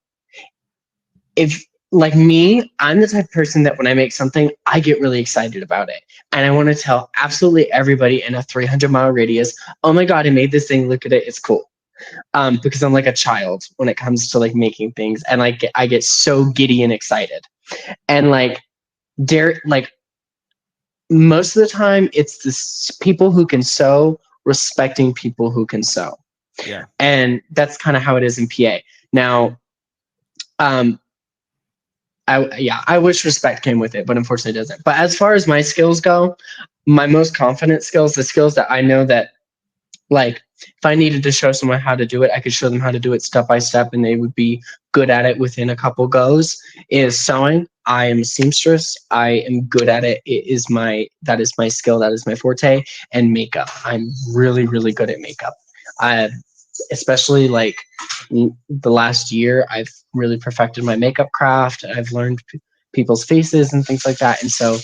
if like me, I'm the type of person that when I make something, I get really excited about it. And I want to tell absolutely everybody in a 300-mile radius, oh my God, I made this thing. Look at it. It's cool. Because I'm like a child when it comes to like making things. And I get so giddy and excited. And like, most of the time it's the people who can sew respecting people who can sew. Yeah. And that's kind of how it is in PA. Now, I wish respect came with it, but unfortunately it doesn't. But as far as my skills go, my most confident skills, the skills that I know that, like, if I needed to show someone how to do it, I could show them how to do it step by step, and they would be good at it within a couple goes, is sewing. I am a seamstress. I am good at it. That is my skill. That is my forte. And makeup. I'm really, really good at makeup. Especially like the last year, I've really perfected my makeup craft. I've learned people's faces and things like that. And so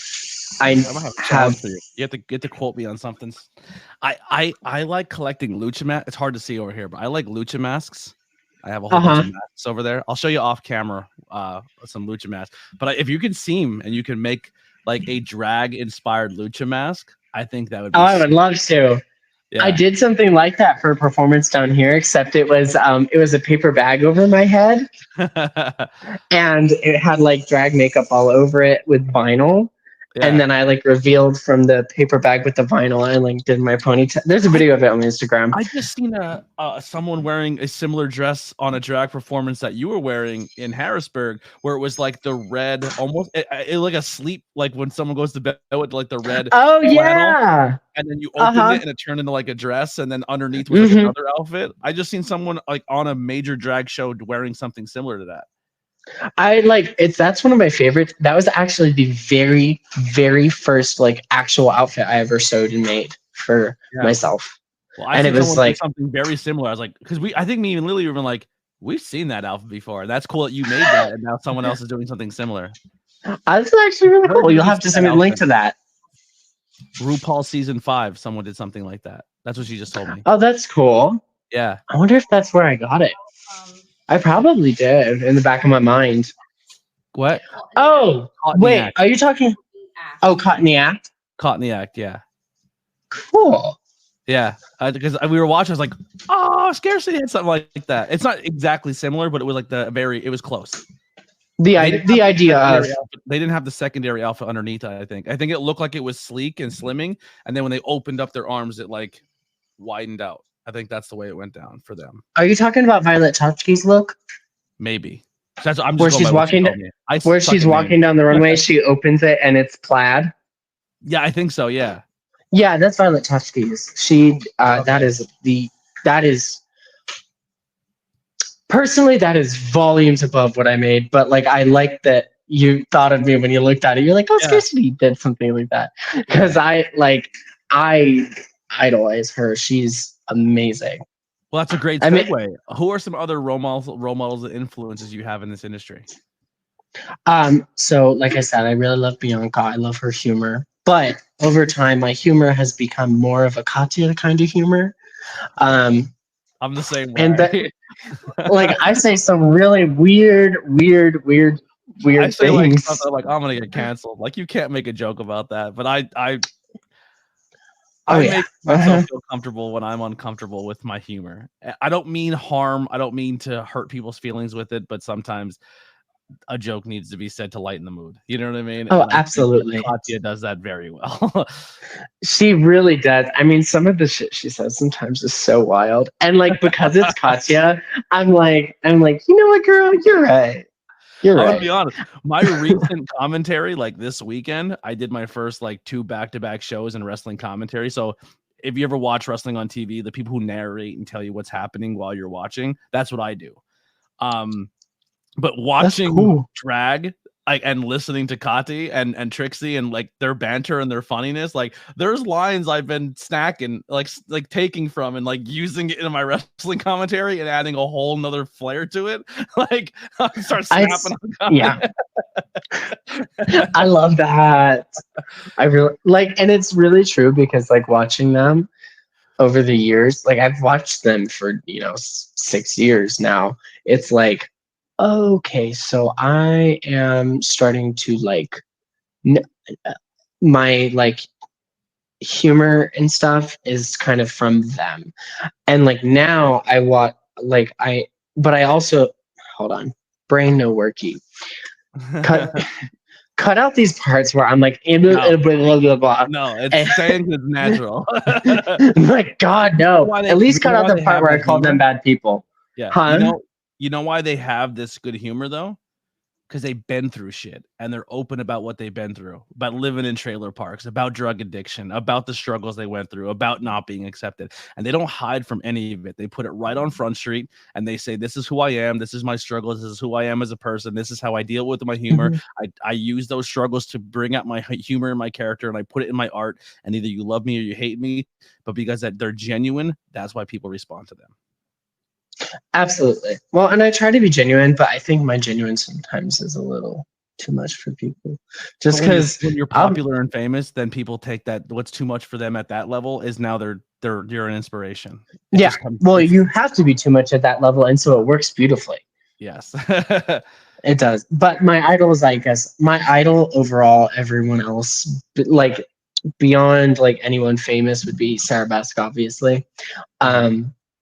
I'm gonna have a challenge for you. You have to get to quote me on something. I like collecting lucha masks. It's hard to see over here, but I like lucha masks. I have a whole bunch of masks over there. I'll show you off camera some lucha masks. But if you can seam and you can make like a drag inspired lucha mask, I think that would be I would love to. Yeah. I did something like that for a performance down here, except it was a paper bag over my head. And it had like drag makeup all over it with vinyl. Yeah. And then I like revealed from the paper bag with the vinyl and like did my ponytail. There's a video of it on Instagram. I just seen someone wearing a similar dress on a drag performance that you were wearing in Harrisburg, where it was like the red, almost it like a sleep, like when someone goes to bed with like the red. Oh yeah. And then you opened it and it turned into like a dress, and then underneath was like another outfit. I just seen someone like on a major drag show wearing something similar to that. That's one of my favorites. That was actually the very, very first like actual outfit I ever sewed and made for myself. Well, and it was like something very similar. I was like, because I think me and Lily were like, we've seen that outfit before. That's cool that you made that, and now someone else is doing something similar. That's actually really cool. You'll have to send me a link to that. RuPaul season 5, someone did something like that. That's what she just told me. Oh, that's cool. Yeah. I wonder if that's where I got it. I probably did in the back of my mind. What? Oh, wait. Are you talking? Oh, Caught in the Act? Caught in the Act, yeah. Cool. Yeah. Because we were watching, I was like, oh, Scarcity had something like that. It's not exactly similar, but it was like it was close. The idea of they didn't have the secondary outfit underneath. I think it looked like it was sleek and slimming, and then when they opened up their arms, it like widened out. I think that's the way it went down for them. Are you talking about Violet Chachki's look? Maybe. That's I'm where she's walking down the runway. She opens it and it's plaid. Yeah, I think so. Yeah. Yeah, that's Violet Chachki's. She that is personally, that is volumes above what I made. But like, I like that you thought of me when you looked at it. You're like, oh, Scarcity did something like that. Because I idolize her. She's amazing. Well, that's a great segue. Who are some other role models and influences you have in this industry? So like I said, I really love Bianca. I love her humor. But over time, my humor has become more of a Katya kind of humor. I'm the same way. And that, like, I say some really weird I say like things. something like I'm gonna get canceled. Like you can't make a joke about that. But I Oh, yeah. make myself feel comfortable when I'm uncomfortable with my humor. I don't mean harm. I don't mean to hurt people's feelings with it. But sometimes a joke needs to be said to lighten the mood. You know what I mean? Oh, And I think absolutely. Katya does that very well. She really does. I mean, some of the shit she says sometimes is so wild. And like, because it's Katya, I'm like, you know what, girl, you're right. You're I'm right. gonna be honest. My recent commentary, like this weekend, I did my first like 2 back-to-back shows in wrestling commentary. So if you ever watch wrestling on TV, the people who narrate and tell you what's happening while you're watching, that's what I do. But watching drag and listening to Kati and Trixie and like their banter and their funniness, like there's lines I've been snacking, like taking from and like using it in my wrestling commentary and adding a whole nother flair to it. Like I start snapping. Yeah. I love that. I really like, and it's really true because like watching them over the years, like I've watched them for 6 years now. It's like, okay, so I am starting to like my like humor and stuff is kind of from them. And like now I watch like but I also hold on, brain no worky. Cut out these parts where I'm like blah, blah, blah. No, it's saying it's natural. Like God, no. At least cut out the part where I called them bad people. Yeah. Huh? You know why they have this good humor though? Because they've been through shit and they're open about what they've been through, about living in trailer parks, about drug addiction, about the struggles they went through, about not being accepted. And they don't hide from any of it. They put it right on Front Street and they say, this is who I am. This is my struggles. This is who I am as a person. This is how I deal with my humor. I use those struggles to bring out my humor in my character and I put it in my art. And either you love me or you hate me, but because they're genuine, that's why people respond to them. Absolutely. Well, and I try to be genuine, but I think my genuine sometimes is a little too much for people. Just because when you're popular and famous, then people take that what's too much for them at that level is now you're an inspiration. Well, you have to be too much at that level, and so it works beautifully. Yes. It does. But my idol overall, everyone else, like beyond like anyone famous would be Sarah Bask, obviously.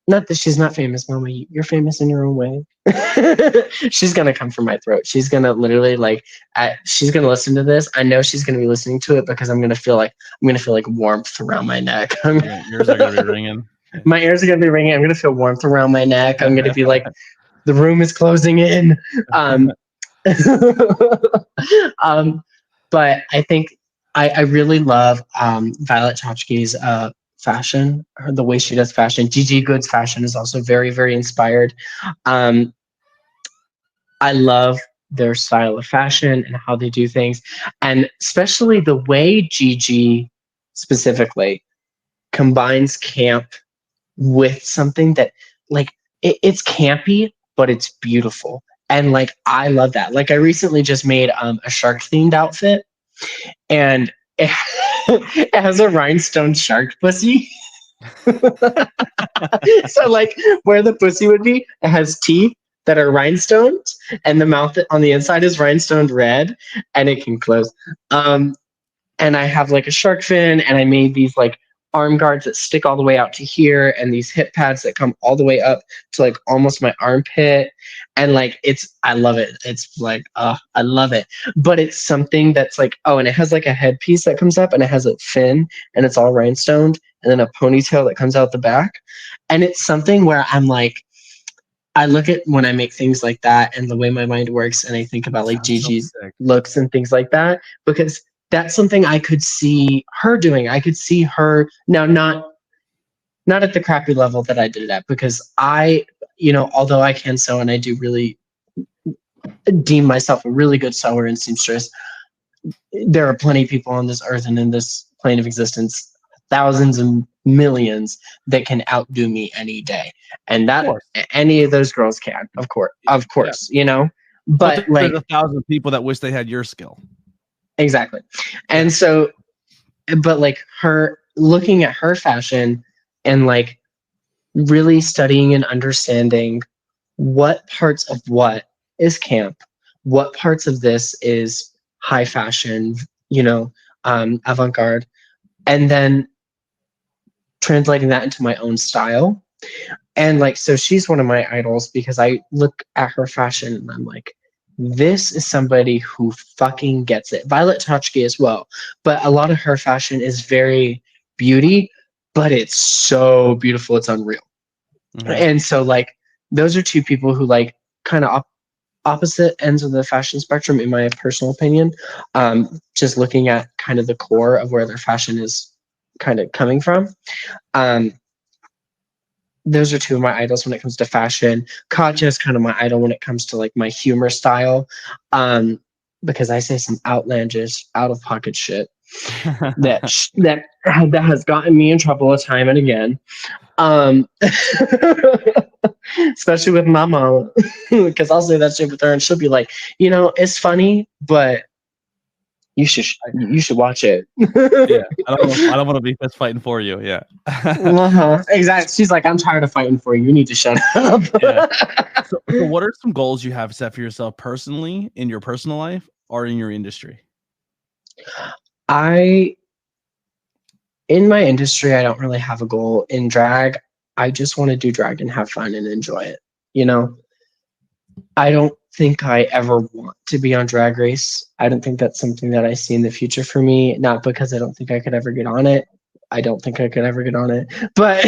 Not that she's not famous, Mama. You're famous in your own way. She's gonna come from my throat. She's gonna literally she's gonna listen to this. I know she's gonna be listening to it because I'm gonna feel like warmth around my neck. Yours are gonna be ringing. My ears are gonna be ringing. I'm gonna feel warmth around my neck. I'm gonna be like, the room is closing in. But I think I really love Violet Chachki's fashion, the way she does fashion. Gigi Good's fashion is also very, very inspired. I love their style of fashion and how they do things, and especially the way Gigi specifically combines camp with something that like it's campy, but it's beautiful. And like I love that. Like I recently just made a shark themed outfit, and it has a rhinestone shark pussy. So like where the pussy would be, it has teeth that are rhinestoned, and the mouth on the inside is rhinestoned red, and it can close. And I have like a shark fin, and I made these like arm guards that stick all the way out to here, and these hip pads that come all the way up to like almost my armpit. And like I love it. It's like I love it. But it's something that's like, and it has like a headpiece that comes up, and it has a fin, and it's all rhinestoned, and then a ponytail that comes out the back. And it's something where I'm like, I look at when I make things like that and the way my mind works, and I think about like Gigi's looks and things like that, because that's something I could see her doing. I could see her now, not at the crappy level that I did it at, because although I can sew and I do really deem myself a really good sewer and seamstress, there are plenty of people on this earth and in this plane of existence, thousands and millions, that can outdo me any day. And that any of those girls can, of course, but like there's 1,000 people that wish they had your skill. Exactly. And so but like her looking at her fashion and like really studying and understanding what parts of what is camp, what parts of this is high fashion, avant-garde, and then translating that into my own style. And like, so she's one of my idols because I look at her fashion and I'm like, this is somebody who fucking gets it. Violet Chachki as well, but a lot of her fashion is very beauty, but it's so beautiful, it's unreal. Mm-hmm. And so like, those are two people who like kind of opposite ends of the fashion spectrum, in my personal opinion. Just looking at kind of the core of where their fashion is kind of coming from. Those are two of my idols when it comes to fashion. Katya is kind of my idol when it comes to like my humor style, because I say some outlandish, out of pocket shit that has gotten me in trouble a time and again. Especially with my mom, because I'll say that shit with her and she'll be like, it's funny, but you should watch it. Yeah, I don't want to be fist fighting for you. Yeah. Exactly. She's like, I'm tired of fighting for you. You need to shut up. Yeah. So what are some goals you have set for yourself personally, in your personal life or in your industry? In my industry, I don't really have a goal. In drag, I just want to do drag and have fun and enjoy it. I don't think I ever want to be on Drag Race. I don't think that's something that I see in the future for me. Not because I don't think I could ever get on it. I don't think I could ever get on it. But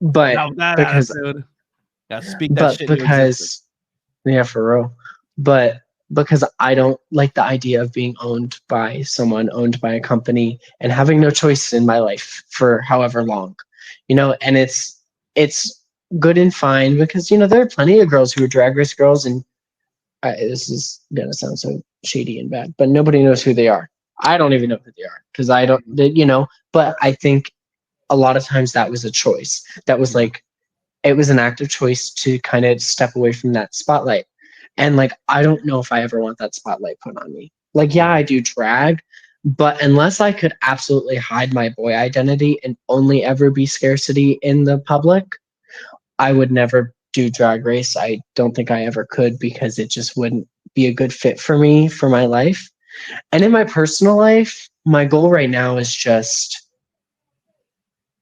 because speak that shit. Because yeah, for real. But because I don't like the idea of being owned by someone, owned by a company, and having no choice in my life for however long. And it's good and fine because there are plenty of girls who are Drag Race girls, and this is gonna sound so shady and bad, but nobody knows who they are. I don't even know who they are because I don't, but I think a lot of times that was a choice. That was like, it was an active choice to kind of step away from that spotlight. And like, I don't know if I ever want that spotlight put on me. Like, yeah, I do drag, but unless I could absolutely hide my boy identity and only ever be Scarcity in the public, I would never do Drag Race. I don't think I ever could because it just wouldn't be a good fit for me, for my life. And in my personal life, my goal right now is just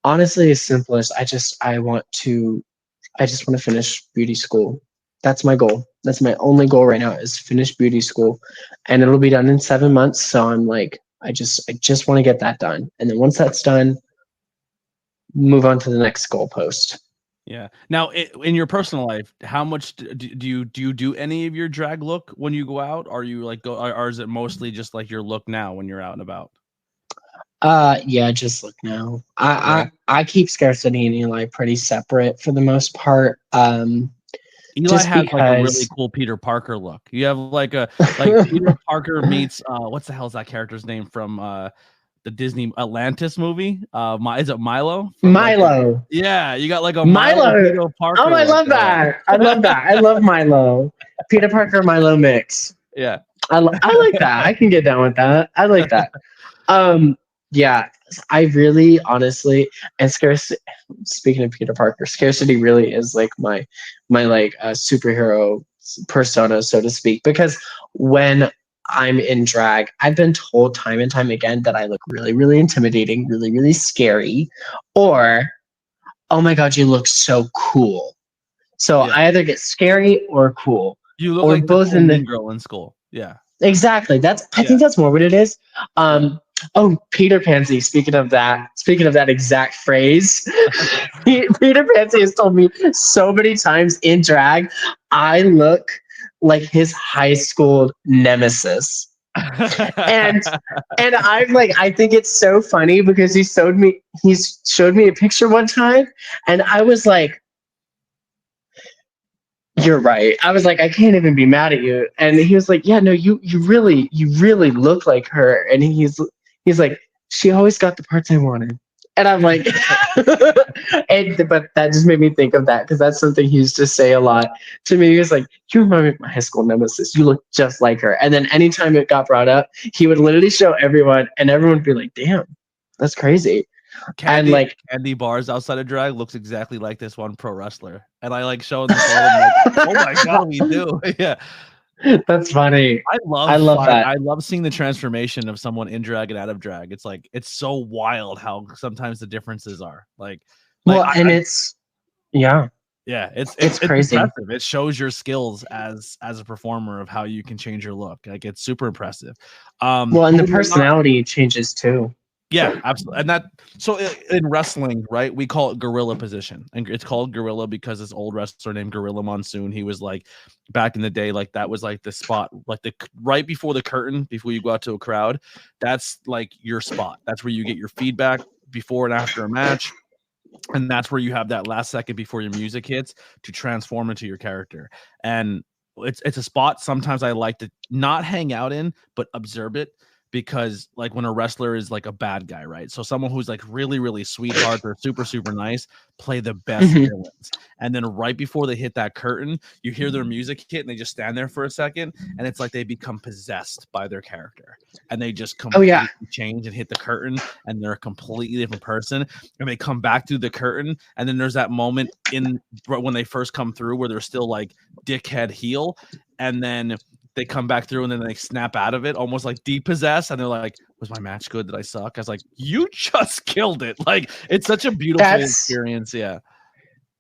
honestly as simple as I just want to finish beauty school. That's my goal. That's my only goal right now, is finish beauty school, and it'll be done in 7 months. So I'm like, I just want to get that done. And then once that's done, move on to the next goalpost. Yeah. Now, in your personal life, how much do you do any of your drag look when you go out? Are you like or is it mostly just like your look now when you're out and about? Yeah, just look now. I keep Scarcity and Eli pretty separate for the most part. Eli has like a really cool Peter Parker look. You have like Peter Parker meets what's the hell is that character's name from the Disney Atlantis movie? Is it Milo? Milo. Yeah, you got like a Milo. Peter Parker. Oh, I love that. I love that. I love Milo. Peter Parker Milo mix. Yeah. I like that. I can get down with that. I like that. Yeah, I really honestly, and speaking of Peter Parker, Scarcity really is like my like superhero persona, so to speak, because when I'm in drag, I've been told time and time again that I look really, really intimidating, really, really scary, or, oh my God, you look so cool. So yeah. I either get scary or cool. You look or like both the mean girl in school. Yeah. Exactly. I think that's more what it is. Oh, Peter Pansy. Speaking of that exact phrase, Peter Pansy has told me so many times in drag, I look like his high school nemesis. and I'm like, I think it's so funny because he showed me a picture one time, and I was like, you're right. I was like, I can't even be mad at you. And he was like, yeah, no, you really look like her. And he's like, she always got the parts I wanted. And I'm like, but that just made me think of that because that's something he used to say a lot to me. He was like, you remind me of my high school nemesis. You look just like her. And then anytime it got brought up, he would literally show everyone and everyone would be like, damn, that's crazy. Candy, And like, Candy Bars outside of drag looks exactly like this one pro wrestler. And I like showing the photo. I'm like, oh my God, we do. Yeah. that's funny. I I love that. I love seeing the transformation of someone in drag and out of drag. It's like it's so wild how sometimes the differences are. Well, and it's it's crazy. impressive. It shows your skills as a performer of how you can change your look. Like it's super impressive. Well, and the personality changes too. Yeah, absolutely. And so in wrestling, right, we call it gorilla position. And it's called gorilla because this old wrestler named Gorilla Monsoon, he was like back in the day, like that was like the spot, like the right before the curtain, before you go out to a crowd. That's like your spot. That's where you get your feedback before and after a match. And that's where you have that last second before your music hits to transform into your character. And it's a spot sometimes I like to not hang out in, but observe it. Because like when a wrestler is like a bad guy, right? So someone who's like really, really sweetheart or super, super nice, play the best villains. And then right before they hit that curtain, you hear their music hit and they just stand there for a second. And it's like they become possessed by their character. And they just completely change and hit the curtain and they're a completely different person. And they come back through the curtain. And then there's that moment when they first come through where they're still like dickhead heel. And then they come back through and then they snap out of it, almost like depossessed. And they're like, was my match good? Did I suck? I was like, you just killed it. Like, it's such a beautiful experience. Yeah.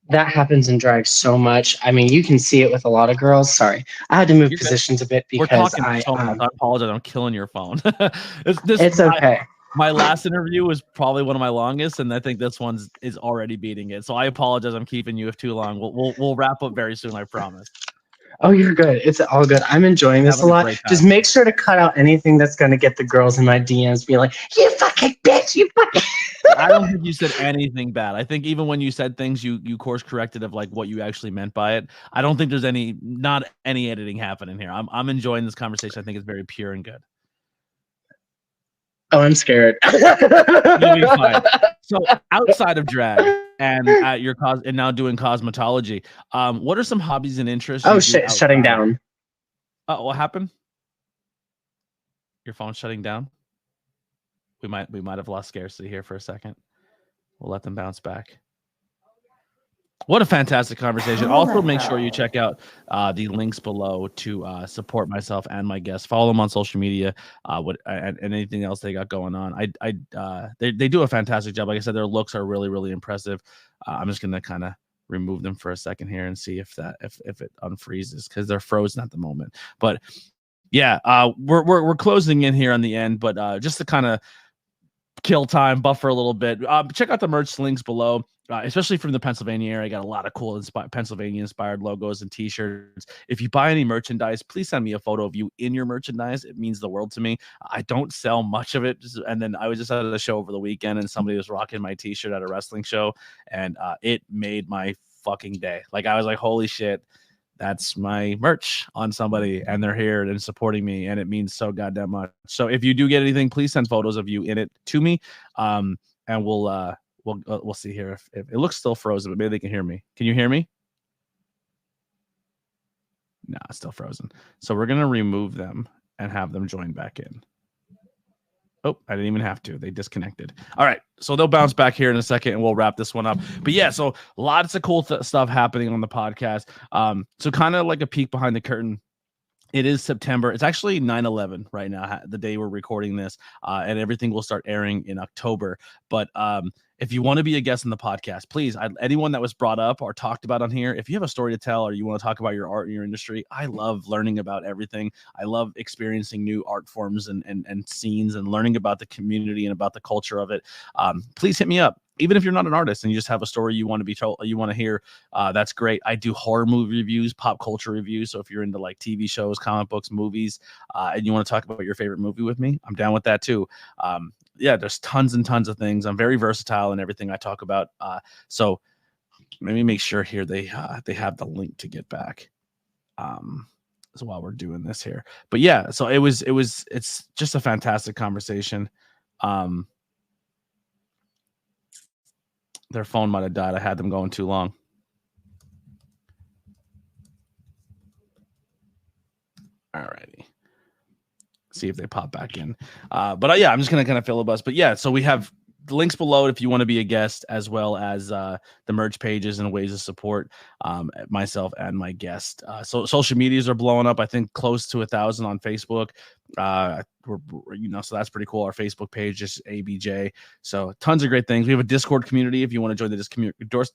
That happens in drag so much. I mean, you can see it with a lot of girls. Sorry. I had to move positions a bit because I apologize. I'm killing your phone. It's okay. My last interview was probably one of my longest, and I think this one is already beating it. So I apologize. I'm keeping you too long. We'll wrap up very soon. I promise. Oh, you're good. It's all good. I'm enjoying this a lot. Just make sure to cut out anything that's going to get the girls in my DMs being like, you fucking bitch, you fucking... I don't think you said anything bad. I think even when you said things, you course corrected of like what you actually meant by it. I don't think there's not any editing happening here. I'm enjoying this conversation. I think it's very pure and good. Oh, I'm scared. You'll be fine. So outside of drag and at your and now doing cosmetology, what are some hobbies and interests? Oh shit, shutting down. What happened? Your phone's shutting down? We might have lost Scarcity here for a second. We'll let them bounce back. What a fantastic conversation. Also, make sure you check out the links below to support myself and my guests. Follow them on social media, and anything else they got going on. They do a fantastic job. Like I said, their looks are really, really impressive. I'm just gonna kind of remove them for a second here and see if it unfreezes because they're frozen at the moment. But yeah, we're closing in here on the end, but just to kind of kill time, buffer a little bit. Check out the merch links below. Especially from the Pennsylvania area, I got a lot of cool Pennsylvania-inspired logos and T-shirts. If you buy any merchandise, please send me a photo of you in your merchandise. It means the world to me. I don't sell much of it, and then I was just at a show over the weekend, and somebody was rocking my T-shirt at a wrestling show, and it made my fucking day. Like, I was like, holy shit, that's my merch on somebody, and they're here and supporting me, and it means so goddamn much. So if you do get anything, please send photos of you in it to me, and we'll see here if it looks still frozen, but maybe they can hear me. Can you hear me? No, it's still frozen. So we're going to remove them and have them join back in. Oh, I didn't even have to. They disconnected. All right. So they'll bounce back here in a second and we'll wrap this one up. But yeah, so lots of cool stuff happening on the podcast. So kind of like a peek behind the curtain. It is September. It's actually 9/11 right now, the day we're recording this, and everything will start airing in October. But if you want to be a guest on the podcast, please, anyone that was brought up or talked about on here, if you have a story to tell or you want to talk about your art and your industry, I love learning about everything. I love experiencing new art forms and scenes and learning about the community and about the culture of it. Please hit me up. Even if you're not an artist and you just have a story you want to be told, you want to hear, that's great. I do horror movie reviews, pop culture reviews. So if you're into like TV shows, comic books, movies, and you want to talk about your favorite movie with me, I'm down with that too. Yeah, there's tons and tons of things. I'm very versatile in everything I talk about. So let me make sure here they have the link to get back. So while we're doing this here, but yeah, so it's just a fantastic conversation. Their phone might have died. I had them going too long. All righty. See if they pop back in. But yeah, I'm just going to kind of filibust. But yeah, so we have the links below if you want to be a guest, as well as the merch pages and ways to support myself and my guest. So social medias are blowing up. I think close to 1,000 on Facebook. So that's pretty cool. Our Facebook page is ABJ. So tons of great things. We have a Discord community. If you want to join the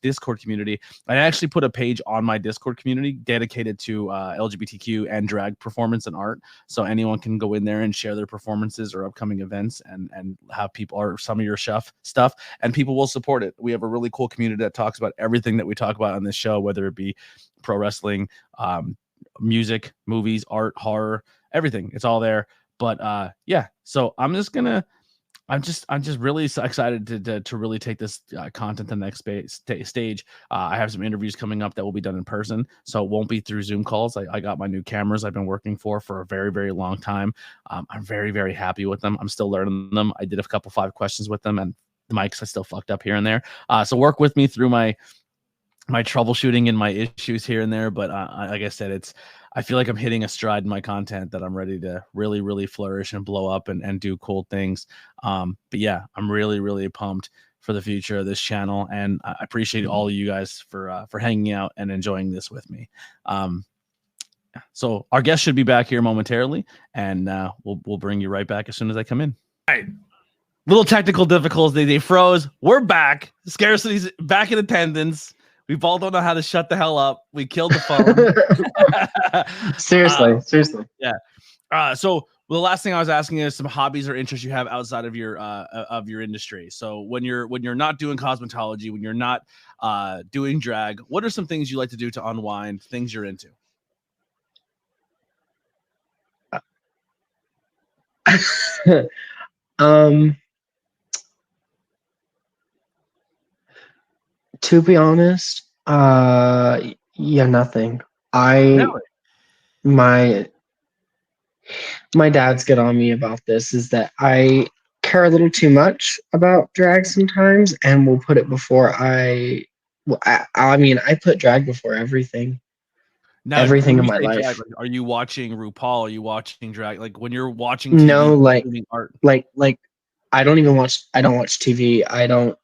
Discord community, I actually put a page on my Discord community dedicated to LGBTQ and drag performance and art. So anyone can go in there and share their performances or upcoming events and have people or some of your stuff, and people will support it. We have a really cool community that talks about everything that we talk about on this show, whether it be pro wrestling, music, movies, art, horror, everything. It's all there. But yeah, so I'm just really excited to really take this content to the next stage. I have some interviews coming up that will be done in person, so it won't be through Zoom calls. I got my new cameras I've been working for a very, very long time. I'm very, very happy with them. I'm still learning them. I did a couple 5 questions with them, and the mics I still fucked up here and there. So work with me through my troubleshooting and my issues here and there. But like I said, I feel like I'm hitting a stride in my content that I'm ready to really, really flourish and blow up and do cool things. But yeah, I'm really, really pumped for the future of this channel. And I appreciate all of you guys for hanging out and enjoying this with me. So our guest should be back here momentarily, and we'll bring you right back as soon as I come in. All right. Little technical difficulties. They froze. We're back. Scarcity's back in attendance. We all don't know how to shut the hell up. We killed the phone. Seriously. Yeah. So the last thing I was asking is some hobbies or interests you have outside of your industry. So when you're not doing cosmetology, when you're not doing drag, what are some things you like to do to unwind? Things you're into? To be honest, nothing. My dad's get on me about this, is that I care a little too much about drag sometimes, and will put it before I put drag before everything. Now, everything in my life. Drag, are you watching RuPaul? Are you watching drag? Like when you're watching TV, art. Like I don't watch TV. I don't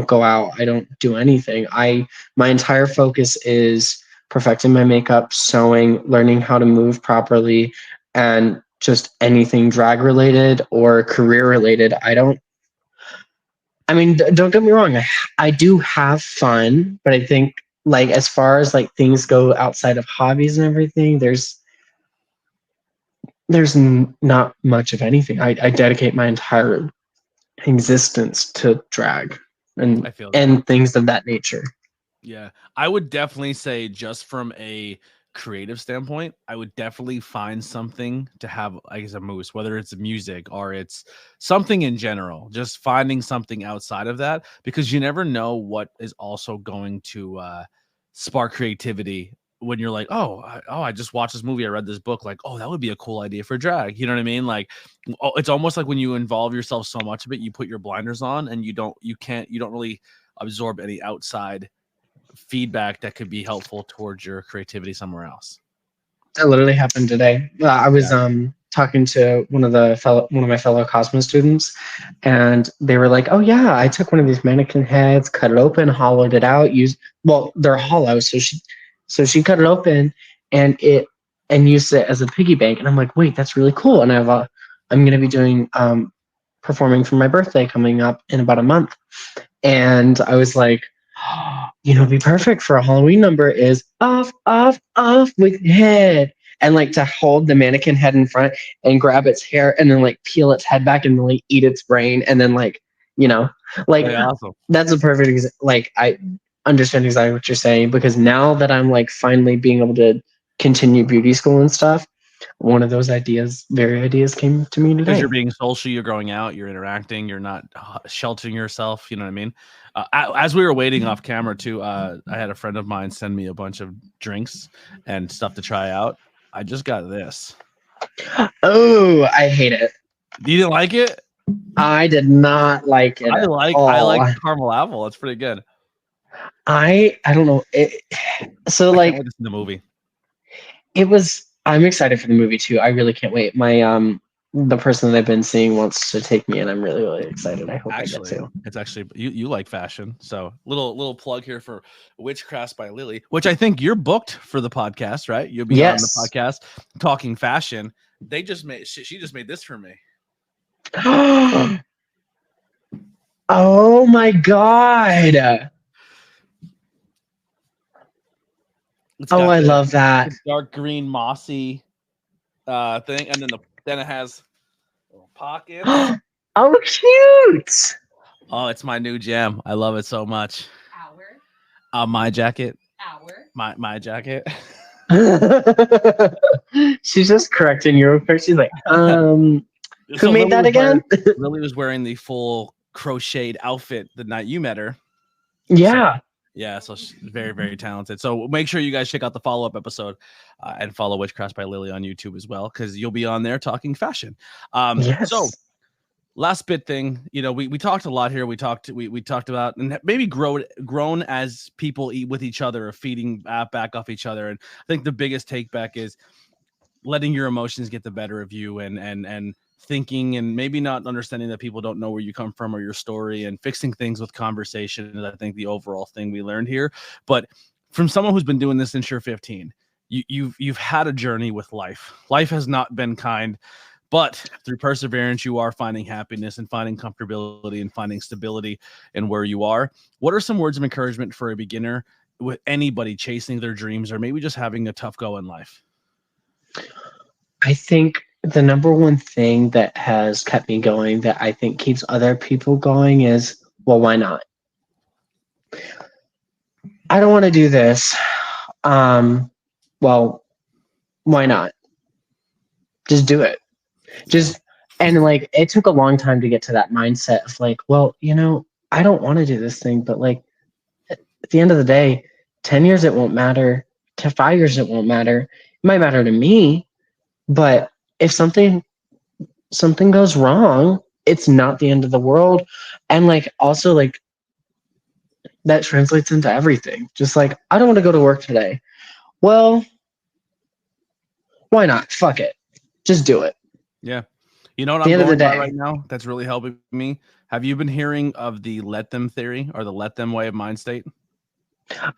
go out. I don't do anything. My entire focus is perfecting my makeup, sewing, learning how to move properly, and just anything drag related or career related. Don't get me wrong. I do have fun, but I think like as far as like things go outside of hobbies and everything, there's not much of anything. I dedicate my entire existence to drag and things of that nature. Yeah, I would definitely say, just from a creative standpoint, I would definitely find something to have like as a moose, whether it's music or it's something in general, just finding something outside of that, because you never know what is also going to spark creativity when you're like, I just watched this movie, I read this book, like, oh, that would be a cool idea for drag. You know what I mean? Like, it's almost like when you involve yourself so much of it, you put your blinders on and you don't really absorb any outside feedback that could be helpful towards your creativity somewhere else. That literally happened today. I was talking to one of my fellow Cosmo students, and they were like, "Oh yeah, I took one of these mannequin heads, cut it open, hollowed it out. They're hollow, so she cut it open and used it as a piggy bank." And I'm like, "Wait, that's really cool." And I'm going to be doing performing for my birthday coming up in about a month, and I was like, be perfect for a Halloween number is off with head, and like to hold the mannequin head in front and grab its hair and then like peel its head back and like eat its brain, and then awesome. That's a perfect example. Like, I understand exactly what you're saying, because now that I'm like finally being able to continue beauty school and stuff, one of those ideas came to me today. Because you're being social, you're going out, you're interacting, you're not sheltering yourself. You know what I mean? As we were waiting off camera too, I had a friend of mine send me a bunch of drinks and stuff to try out. I just got this. Oh, I hate it. You didn't like it? I did not like it. I like caramel apple. It's pretty good. I don't know. So I like can't wait to see the movie. it was. I'm excited for the movie too. I really can't wait. The person that I've been seeing wants to take me, and I'm really really excited. I hope I get Actually, to. it's actually you like fashion, so little plug here for Witchcraft by Lily, which I think you're booked for the podcast, right? You'll be on the Yes. podcast talking fashion. They just made she just made this for me. Oh my god! It's Oh, got I the love that. dark green mossy thing, and then it has little pockets. Oh, cute! Oh, it's my new jam. I love it so much. My jacket. My jacket. She's just correcting you real quick. She's like, who So made that again? Lily was wearing the full crocheted outfit the night you met her. Yeah. Yeah, so she's very, very talented. So make sure you guys check out the follow-up episode and follow Witchcraft by Lily on YouTube as well, because you'll be on there talking fashion. Yes. So last bit thing, we talked a lot here. We talked about and maybe grown as people eat with each other or feeding back off each other. And I think the biggest take back is letting your emotions get the better of you and thinking and maybe not understanding that people don't know where you come from or your story, and fixing things with conversation is, I think, the overall thing we learned here. But from someone who's been doing this since you're 15, you've had a journey with life. Life has not been kind, but through perseverance, you are finding happiness and finding comfortability and finding stability in where you are. What are some words of encouragement for a beginner with anybody chasing their dreams or maybe just having a tough go in life? I think the number one thing that has kept me going, that I think keeps other people going, is, well, why not? I don't want to do this. Well, why not? Just do it. And like, it took a long time to get to that mindset of like, well, I don't want to do this thing, but like, at the end of the day, 10 years, it won't matter. To 5 years, it won't matter. It might matter to me, but if something goes wrong, it's not the end of the world. And like, also like, that translates into everything. Just like, I don't want to go to work today. Well, why not? Fuck it. Just do it. Yeah. You know what The I'm end of the going by day. right now that's really helping me? Have you been hearing of the let them theory or the let them way of mind state?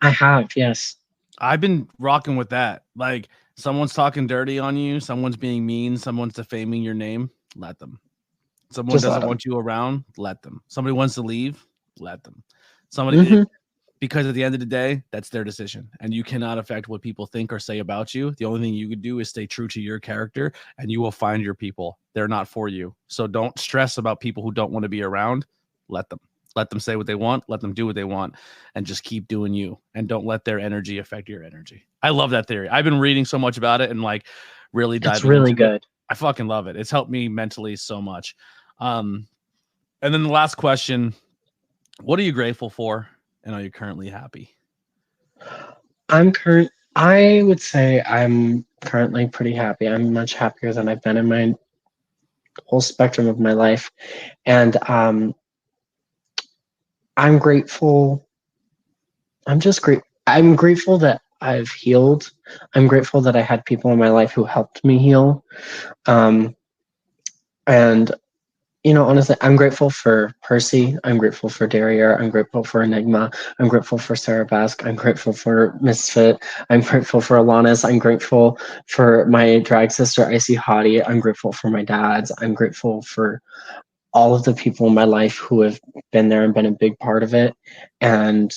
I have, yes. I've been rocking with that. Like, someone's talking dirty on you, someone's being mean, someone's defaming your name, let them. Someone Just let doesn't them. want you around, let them. Somebody wants to leave, let them. Somebody because at the end of the day, that's their decision. And you cannot affect what people think or say about you. The only thing you could do is stay true to your character, and you will find your people. They're not for you. So don't stress about people who don't want to be around. Let them. Let them say what they want. Let them do what they want, and just keep doing you. And don't let their energy affect your energy. I love that theory. I've been reading so much about it and like really diving. It's really into good. it. I fucking love it. It's helped me mentally so much. And then the last question: what are you grateful for, and are you currently happy? I would say I'm currently pretty happy. I'm much happier than I've been in my whole spectrum of my life. And I'm grateful. I'm grateful that I've healed. I'm grateful that I had people in my life who helped me heal. And honestly, I'm grateful for Percy. I'm grateful for Derriere. I'm grateful for Enigma. I'm grateful for Sarah Bask. I'm grateful for Misfit. I'm grateful for Alanis. I'm grateful for my drag sister, Icy Hottie. I'm grateful for my dads. I'm grateful for all of the people in my life who have been there and been a big part of it. And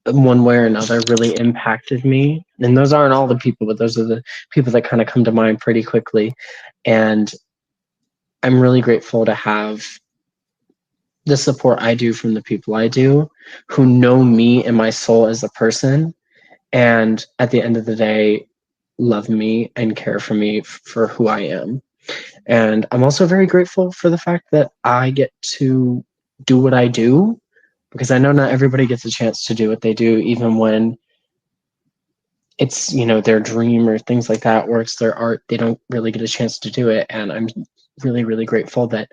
one way or another really impacted me. And those aren't all the people, but those are the people that kind of come to mind pretty quickly. And I'm really grateful to have the support I do from the people I do, who know me and my soul as a person, and at the end of the day, love me and care for me for who I am. And I'm also very grateful for the fact that I get to do what I do, because I know not everybody gets a chance to do what they do, even when it's, their dream or things like that, or it's their art. They don't really get a chance to do it. And I'm really, really grateful that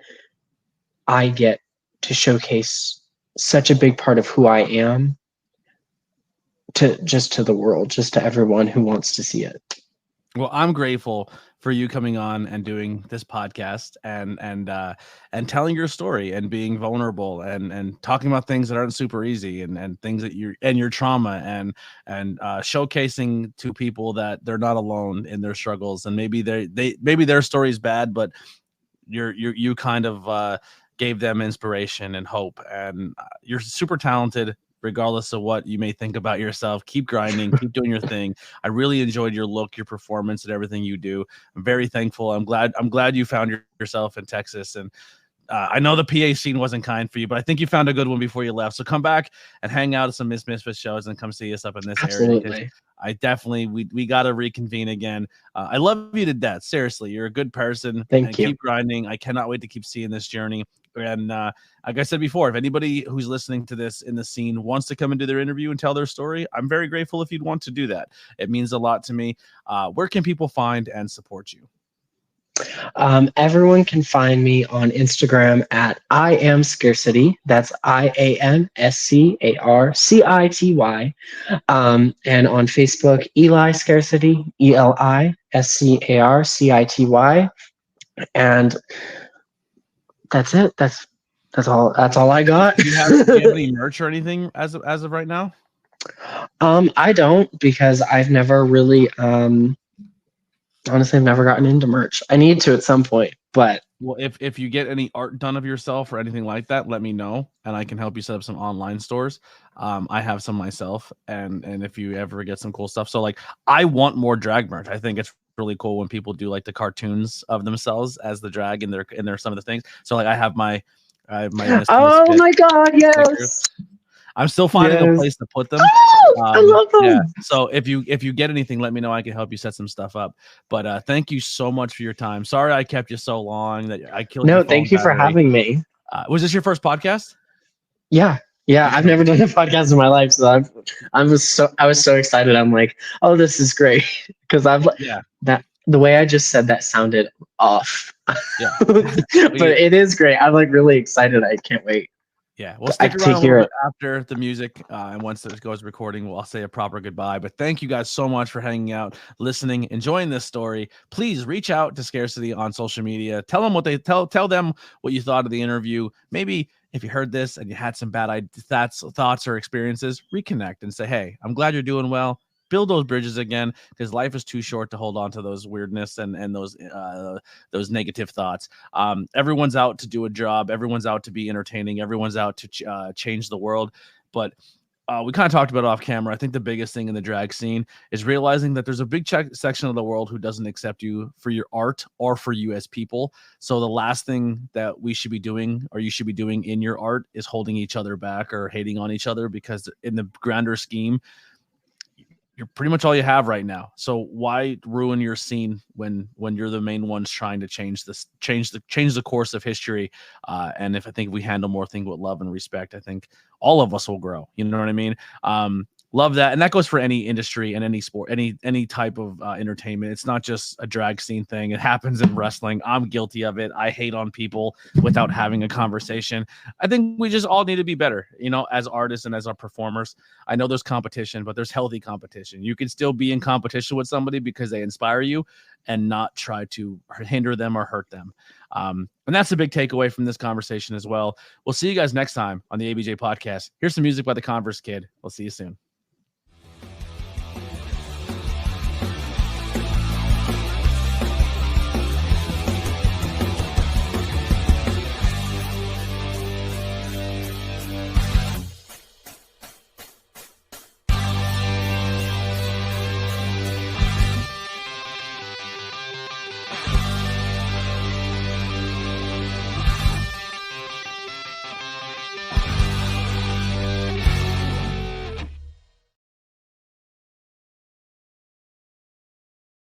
I get to showcase such a big part of who I am to the world, just to everyone who wants to see it. Well, I'm grateful for you coming on and doing this podcast and telling your story and being vulnerable and talking about things that aren't super easy and things that your trauma and showcasing to people that they're not alone in their struggles, and maybe maybe their story is bad, but you kind of gave them inspiration and hope, and you're super talented. Regardless of what you may think about yourself, keep grinding, keep doing your thing. I really enjoyed your look, your performance, and everything you do. I'm very thankful. I'm glad you found yourself in Texas. And I know the PA scene wasn't kind for you, but I think you found a good one before you left. So come back and hang out at some Misfits shows and come see us up in this Absolutely. area. I definitely, we got to reconvene again. I love you to death. Seriously, you're a good person. Thank you. Keep grinding. I cannot wait to keep seeing this journey. And like I said before, if anybody who's listening to this in the scene wants to come and do their interview and tell their story, I'm very grateful if you'd want to do that. It means a lot to me. Where can people find and support you? Everyone can find me on Instagram at I am Scarcity. That's IAMSCARCITY. And on Facebook, Eli Scarcity, ELISCARCITY. And that's it. That's all I got. Do you have any merch or anything as of right now? I don't, because I've never really honestly, I've never gotten into merch. I need to at some point, but well, if you get any art done of yourself or anything like that, let me know and I can help you set up some online stores. I have some myself, and if you ever get some cool stuff, so like I want more drag merch. I think it's really cool when people do like the cartoons of themselves as the drag in their some of the things. So like I have my oh my god, yes. I'm still finding a place to put them. I love them. Yeah. So if you get anything, let me know. I can help you set some stuff up. But thank you so much for your time. Sorry I kept you so long that I killed. No, thank you for having me. Was this your first podcast? Yeah. I've never done a podcast in my life, so I was so excited. I'm like, oh, this is great, because that the way I just said that sounded off. Yeah, but it is great. I'm like really excited. I can't wait. Yeah, we'll stick around a little bit after the music, and once it goes recording, I'll say a proper goodbye. But thank you guys so much for hanging out, listening, enjoying this story. Please reach out to Scarcity on social media. Tell them tell them what you thought of the interview. Maybe if you heard this and you had some bad thoughts or experiences, reconnect and say, hey, I'm glad you're doing well. Build those bridges again, because life is too short to hold on to those weirdness and those negative thoughts. Everyone's out to do a job. Everyone's out to be entertaining. Everyone's out to change the world. But we kind of talked about it off camera. I think the biggest thing in the drag scene is realizing that there's a big section of the world who doesn't accept you for your art or for you as people. So the last thing that we should be doing, or you should be doing in your art, is holding each other back or hating on each other, because in the grander scheme, you're pretty much all you have right now. So why ruin your scene when you're the main ones trying to change the course of history? And I think we handle more things with love and respect, I think all of us will grow. You know what I mean? Love that. And that goes for any industry and any sport, any type of entertainment. It's not just a drag scene thing. It happens in wrestling. I'm guilty of it. I hate on people without having a conversation. I think we just all need to be better, as artists and as our performers. I know there's competition, but there's healthy competition. You can still be in competition with somebody because they inspire you, and not try to hinder them or hurt them. And that's a big takeaway from this conversation as well. We'll see you guys next time on the ABJ Podcast. Here's some music by the Converse Kid. We'll see you soon.